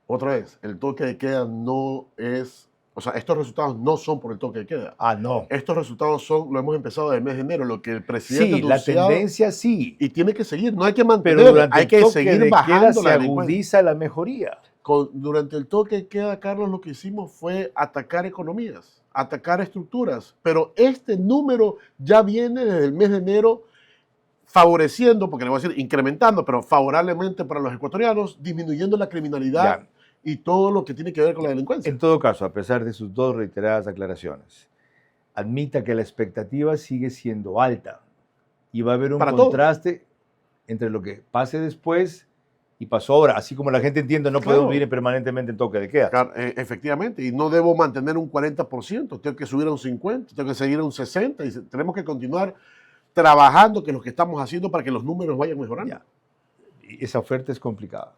otra vez, el toque de queda no es, o sea, estos resultados no son por el toque de queda. Ah, no. Estos resultados son, lo hemos empezado desde el mes de enero, lo que el presidente Sí, la tendencia sí. Y tiene que seguir, no hay que mantener, Pero durante hay el que toque seguir de bajando queda se la delincuencia. agudiza la mejoría. Durante el toque de queda, Carlos, lo que hicimos fue atacar economías, atacar estructuras, pero este número ya viene desde el mes de enero favoreciendo, porque le voy a decir incrementando, pero favorablemente para los ecuatorianos, disminuyendo la criminalidad y todo lo que tiene que ver con la delincuencia. En todo caso, a pesar de sus dos reiteradas aclaraciones, admita que la expectativa sigue siendo alta y va a haber un Para contraste entre lo que pase después y pasó ahora. Así como la gente entiende, no podemos vivir permanentemente en toque de queda. Efectivamente, y no debo mantener un 40%, tengo que subir a un 50%, tengo que seguir a un 60%, y tenemos que continuar trabajando, que es lo que estamos haciendo para que los números vayan mejorando. Y esa oferta es complicada.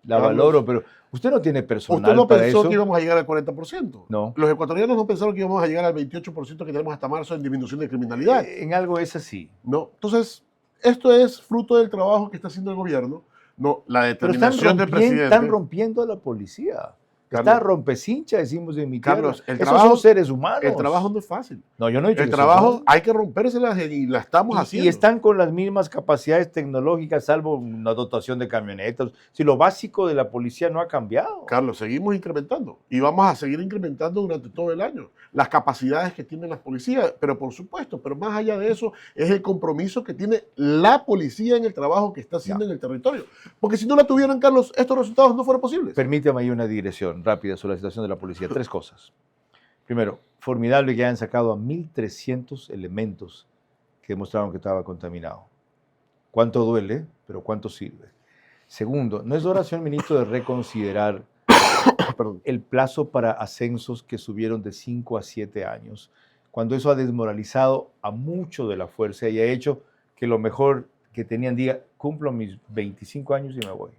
La Carlos, valoro, pero usted no tiene personal usted no para pensó eso. que íbamos a llegar al 40%. No. Los ecuatorianos no pensaron que íbamos a llegar al 28% que tenemos hasta marzo en disminución de criminalidad. En algo es así. No. Entonces, esto es fruto del trabajo que está haciendo el gobierno, no la determinación del presidente. Están rompiendo a la policía. Carlos, Está rompecincha, decimos en mi tierra. Carlos, Esos son seres humanos. El trabajo no es fácil. No, yo no he dicho el que trabajo sea fácil. hay que rompérselas y la estamos haciendo. Y están con las mismas capacidades tecnológicas, salvo una dotación de camionetas. Si lo básico de la policía no ha cambiado. Carlos, seguimos incrementando y vamos a seguir incrementando durante todo el año las capacidades que tienen las policías, pero por supuesto, pero más allá de eso es el compromiso que tiene la policía en el trabajo que está haciendo en el territorio. Porque si no la tuvieran, Carlos, estos resultados no fueran posibles. Permítame ahí una digresión rápida sobre la situación de la policía. 3 cosas. Primero, formidable que hayan sacado a 1.300 elementos que demostraron que estaba contaminado. ¿Cuánto duele? Pero ¿cuánto sirve? Segundo, ¿no es hora, señor ministro, de reconsiderar el plazo para ascensos que subieron de 5 a 7 años, cuando eso ha desmoralizado a mucho de la fuerza y ha hecho que lo mejor que tenían diga, cumplo mis 25 años y me voy?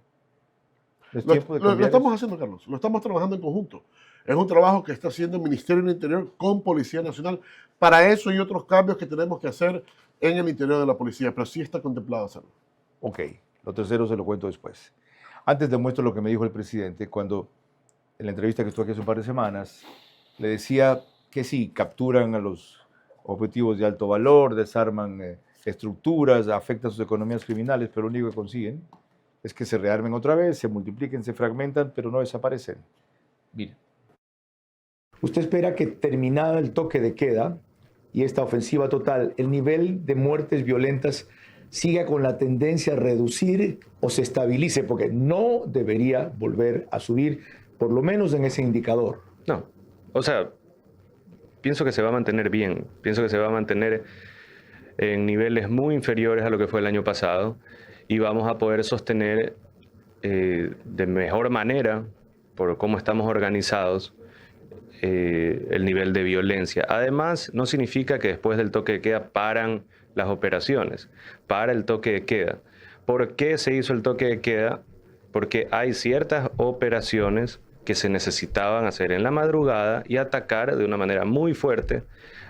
Lo estamos haciendo, Carlos, lo estamos trabajando en conjunto. Es un trabajo que está haciendo el Ministerio del Interior con Policía Nacional para eso y otros cambios que tenemos que hacer en el interior de la policía, pero sí está contemplado hacerlo. Ok, lo tercero se lo cuento después. Antes demuestro lo que me dijo el presidente cuando, en la entrevista que estuve aquí hace un par de semanas, le decía que sí, capturan a los objetivos de alto valor, desarman estructuras, afectan sus economías criminales, pero lo único que consiguen es que se rearmen otra vez, se multipliquen, se fragmentan, pero no desaparecen. Mire, usted espera que terminado el toque de queda y esta ofensiva total, el nivel de muertes violentas siga con la tendencia a reducir o se estabilice, porque no debería volver a subir, por lo menos en ese indicador. No, o sea, pienso que se va a mantener bien, pienso que se va a mantener en niveles muy inferiores a lo que fue el año pasado y vamos a poder sostener de mejor manera, por cómo estamos organizados, el nivel de violencia. Además, no significa que después del toque de queda paran las operaciones, para el toque de queda. ¿Por qué se hizo el toque de queda? Porque hay ciertas operaciones que se necesitaban hacer en la madrugada y atacar de una manera muy fuerte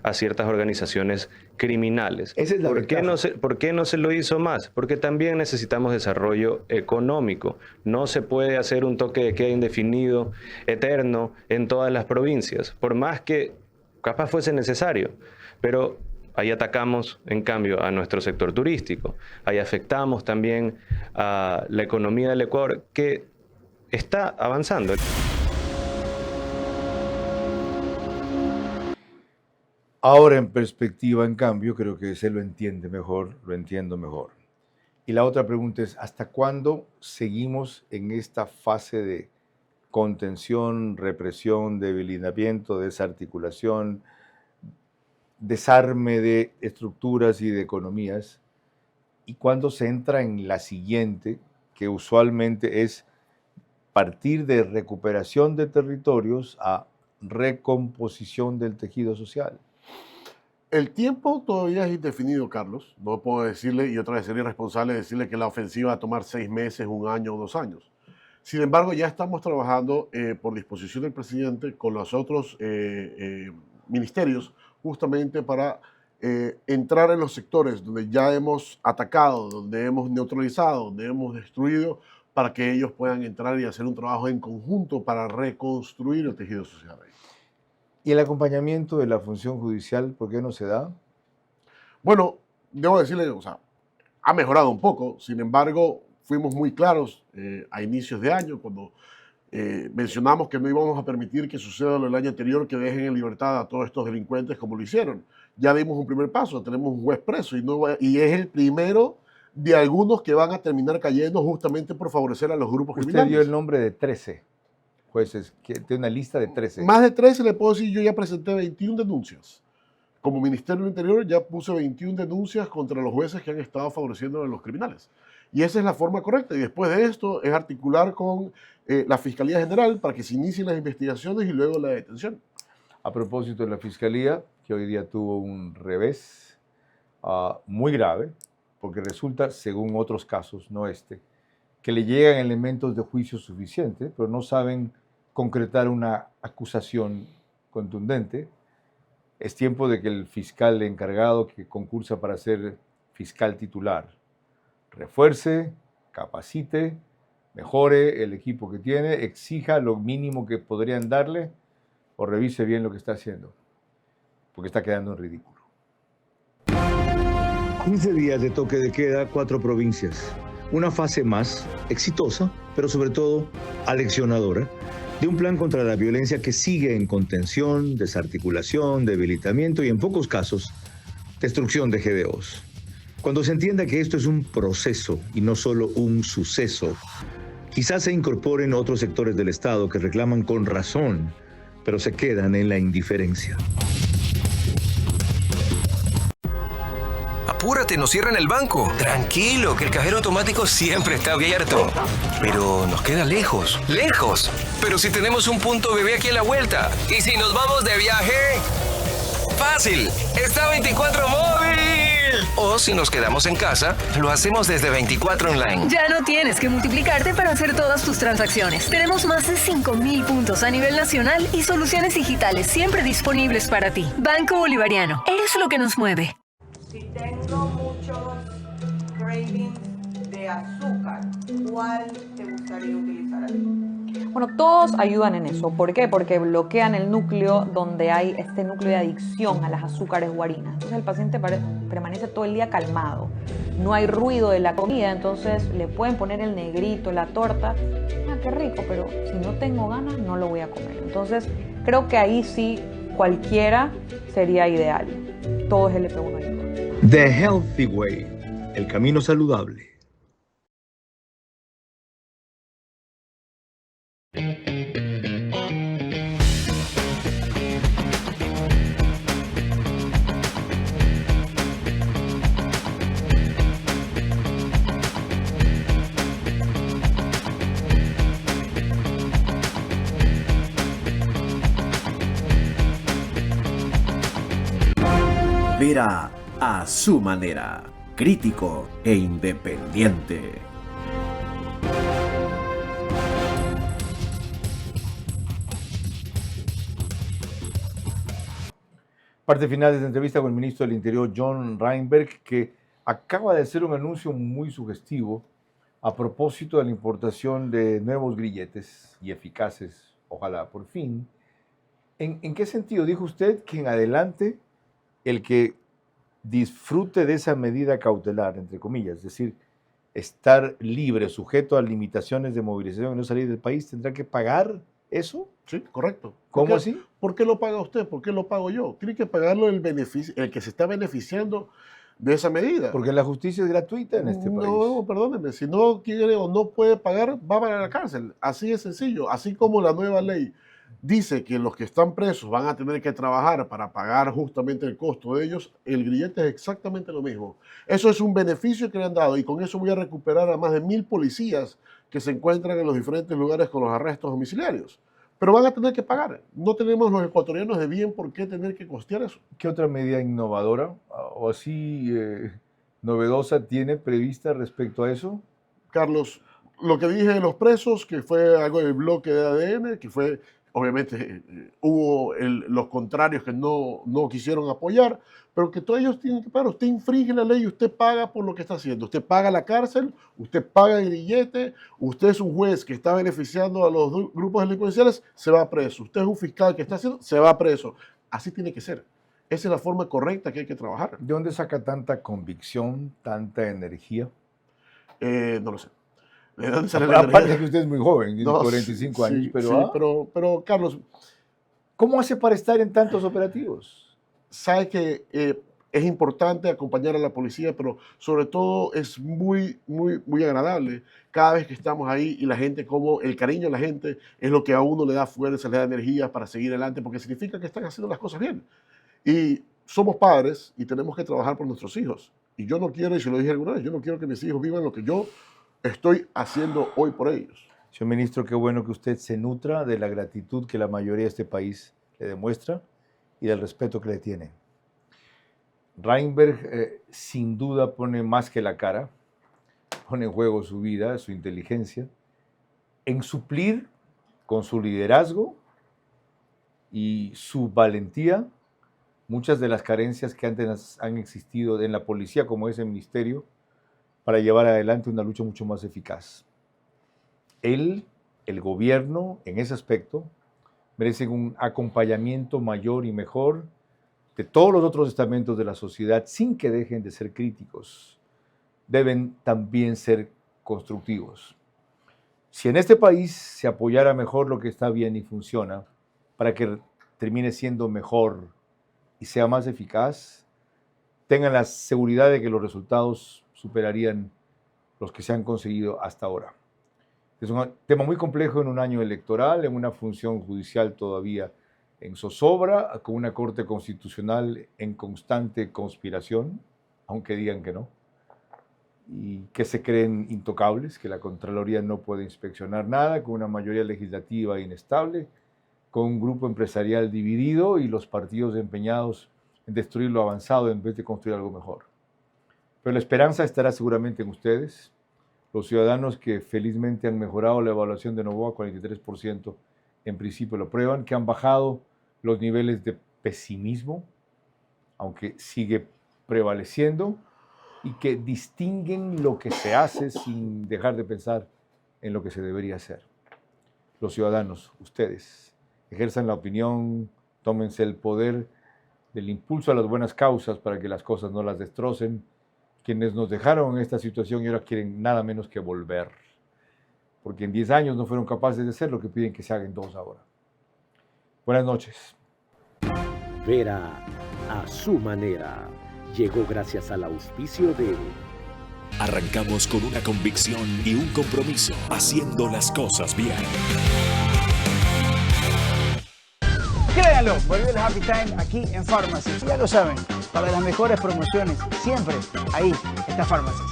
a ciertas organizaciones criminales. Esa es la ¿Por qué no se lo hizo más? Porque también necesitamos desarrollo económico. No se puede hacer un toque de queda indefinido, eterno, en todas las provincias, por más que capaz fuese necesario. Pero ahí atacamos, en cambio, a nuestro sector turístico. Ahí afectamos también a la economía del Ecuador, que está avanzando. Ahora en perspectiva, en cambio, creo que se lo entiende mejor, lo entiendo mejor. Y la otra pregunta es, ¿hasta cuándo seguimos en esta fase de contención, represión, debilitamiento, desarticulación, desarme de estructuras y de economías? ¿Y cuándo se entra en la siguiente, que usualmente es partir de recuperación de territorios a recomposición del tejido social? El tiempo todavía es indefinido, Carlos. No puedo decirle, y otra vez sería irresponsable decirle que la ofensiva va a tomar 6 meses, 1 año o 2 años. Sin embargo, ya estamos trabajando por disposición del presidente con los otros ministerios justamente para entrar en los sectores donde ya hemos atacado, donde hemos neutralizado, donde hemos destruido, para que ellos puedan entrar y hacer un trabajo en conjunto para reconstruir el tejido social. ¿Y el acompañamiento de la función judicial, por qué no se da? Bueno, debo decirle, o sea, ha mejorado un poco. Sin embargo, fuimos muy claros a inicios de año cuando mencionamos que no íbamos a permitir que suceda lo del año anterior, que dejen en libertad a todos estos delincuentes como lo hicieron. Ya dimos un primer paso, tenemos un juez preso y es el primero de algunos que van a terminar cayendo justamente por favorecer a los grupos criminales. Usted dio el nombre de 13 jueces, que tiene una lista de 13. Más de 13 le puedo decir, yo ya presenté 21 denuncias. Como Ministerio del Interior ya puse 21 denuncias contra los jueces que han estado favoreciendo a los criminales. Y esa es la forma correcta. Y después de esto es articular con la Fiscalía General para que se inicien las investigaciones y luego la detención. A propósito de la Fiscalía, que hoy día tuvo un revés muy grave, porque resulta, según otros casos, no este, que le llegan elementos de juicio suficiente, pero no saben concretar una acusación contundente. Es tiempo de que el fiscal encargado que concursa para ser fiscal titular refuerce, capacite, mejore el equipo que tiene, exija lo mínimo que podrían darle o revise bien lo que está haciendo, porque está quedando en ridículo. 15 días de toque de queda, 4 provincias. Una fase más exitosa, pero sobre todo aleccionadora, de un plan contra la violencia que sigue en contención, desarticulación, debilitamiento y en pocos casos, destrucción de GDOs. Cuando se entienda que esto es un proceso y no solo un suceso, quizás se incorporen otros sectores del Estado que reclaman con razón, pero se quedan en la indiferencia. Apúrate, nos cierran el banco. Tranquilo, que el cajero automático siempre está abierto. Pero nos queda lejos. ¡Lejos! Pero si tenemos un punto bebé aquí a la vuelta. ¿Y si nos vamos de viaje? ¡Fácil! ¡Está 24 móvil! O si nos quedamos en casa, lo hacemos desde 24 online. Ya no tienes que multiplicarte para hacer todas tus transacciones. Tenemos más de 5,000 puntos a nivel nacional y soluciones digitales siempre disponibles para ti. Banco Bolivariano. Eres lo que nos mueve. Si tengo muchos cravings de azúcar, ¿cuál te gustaría utilizar a ti? Bueno, todos ayudan en eso. ¿Por qué? Porque bloquean el núcleo donde hay este núcleo de adicción a las azúcares o harinas. Entonces el paciente permanece todo el día calmado. No hay ruido de la comida, entonces le pueden poner el negrito, la torta. Ah, qué rico, pero si no tengo ganas no lo voy a comer. Entonces creo que ahí sí cualquiera sería ideal. Todo es LP1 ayuda. The Healthy Way, el camino saludable. Vera a su manera, crítico e independiente. Parte final de esta entrevista con el ministro del Interior, John Reinberg, que acaba de hacer un anuncio muy sugestivo a propósito de la importación de nuevos grilletes y eficaces, ojalá por fin. ¿En qué sentido? Dijo usted que en adelante el que disfrute de esa medida cautelar, entre comillas, es decir, estar libre, sujeto a limitaciones de movilización y no salir del país, ¿tendrá que pagar eso? Sí, correcto. ¿Cómo así? ¿Por qué lo paga usted? ¿Por qué lo pago yo? Tiene que pagarlo el que se está beneficiando de esa medida. Porque la justicia es gratuita en este país. No, perdóneme, si no quiere o no puede pagar, va para la cárcel. Así es sencillo. Así como la nueva ley dice que los que están presos van a tener que trabajar para pagar justamente el costo de ellos, el grillete es exactamente lo mismo. Eso es un beneficio que le han dado y con eso voy a recuperar a más de 1000 policías que se encuentran en los diferentes lugares con los arrestos domiciliarios. pero van a tener que pagar. No tenemos los ecuatorianos de bien por qué tener que costear eso. ¿Qué otra medida innovadora o así novedosa tiene prevista respecto a eso? Carlos, lo que dije de los presos, que fue algo del bloque de ADN, que fue, obviamente, hubo los contrarios que no quisieron apoyar, pero que todos ellos tienen que pagar. Usted infringe la ley y usted paga por lo que está haciendo. Usted paga la cárcel, usted paga el grillete, usted es un juez que está beneficiando a los grupos delincuenciales, se va preso. Usted es un fiscal que está haciendo, se va preso. Así tiene que ser. Esa es la forma correcta que hay que trabajar. ¿De dónde saca tanta convicción, tanta energía? No lo sé. ¿De dónde sale la energía? Aparte que usted es muy joven, tiene 45 años, pero Carlos, ¿cómo hace para estar en tantos operativos? Sabe que es importante acompañar a la policía, pero sobre todo es muy agradable cada vez que estamos ahí y la gente, como el cariño de la gente es lo que a uno le da fuerza, le da energía para seguir adelante, porque significa que están haciendo las cosas bien. Y somos padres y tenemos que trabajar por nuestros hijos. Y yo no quiero, y se lo dije alguna vez, yo no quiero que mis hijos vivan lo que yo estoy haciendo hoy por ellos. Señor ministro, qué bueno que usted se nutra de la gratitud que la mayoría de este país le demuestra y del respeto que le tiene. Reinberg sin duda pone más que la cara, pone en juego su vida, su inteligencia, en suplir con su liderazgo y su valentía muchas de las carencias que antes han existido en la policía, como ese ministerio, para llevar adelante una lucha mucho más eficaz. Él, el gobierno, en ese aspecto, merecen un acompañamiento mayor y mejor de todos los otros estamentos de la sociedad, sin que dejen de ser críticos. Deben también ser constructivos. Si en este país se apoyara mejor lo que está bien y funciona, para que termine siendo mejor y sea más eficaz, tengan la seguridad de que los resultados superarían los que se han conseguido hasta ahora. Es un tema muy complejo en un año electoral, en una función judicial todavía en zozobra, con una Corte Constitucional en constante conspiración, aunque digan que no, y que se creen intocables, que la Contraloría no puede inspeccionar nada, con una mayoría legislativa inestable, con un grupo empresarial dividido y los partidos empeñados en destruir lo avanzado en vez de construir algo mejor. Pero la esperanza estará seguramente en ustedes, los ciudadanos que felizmente han mejorado la evaluación de Noboa, 43% en principio lo prueban, que han bajado los niveles de pesimismo, aunque sigue prevaleciendo, y que distinguen lo que se hace sin dejar de pensar en lo que se debería hacer. Los ciudadanos, ustedes, ejerzan la opinión, tómense el poder del impulso a las buenas causas para que las cosas no las destrocen, quienes nos dejaron en esta situación y ahora quieren nada menos que volver, porque en 10 años no fueron capaces de hacer lo que piden que se haga en 2 ahora. Buenas noches. Vera a su manera llegó gracias al auspicio de... Arrancamos con una convicción y un compromiso, haciendo las cosas bien. Créanlo, volvió el Happy Time aquí en Pharmacies. Ya lo saben, para las mejores promociones, siempre ahí está Pharmacies.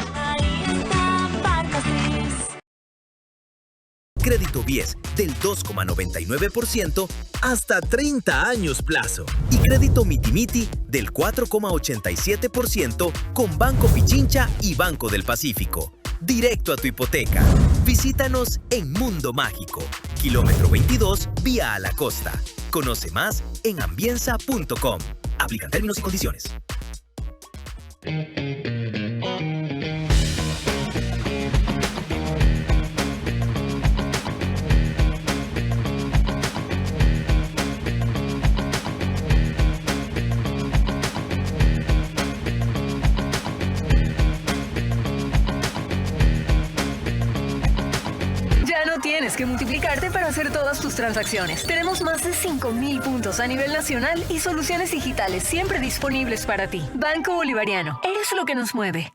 Crédito 10 del 2,99% hasta 30 años plazo. Y crédito Miti del 4,87% con Banco Pichincha y Banco del Pacífico. Directo a tu hipoteca. Visítanos en Mundo Mágico, kilómetro 22, vía a la costa. Conoce más en ambienza.com. Aplican términos y condiciones. Tienes que multiplicarte para hacer todas tus transacciones. Tenemos más de 5,000 puntos a nivel nacional y soluciones digitales siempre disponibles para ti. Banco Bolivariano. Eres lo que nos mueve.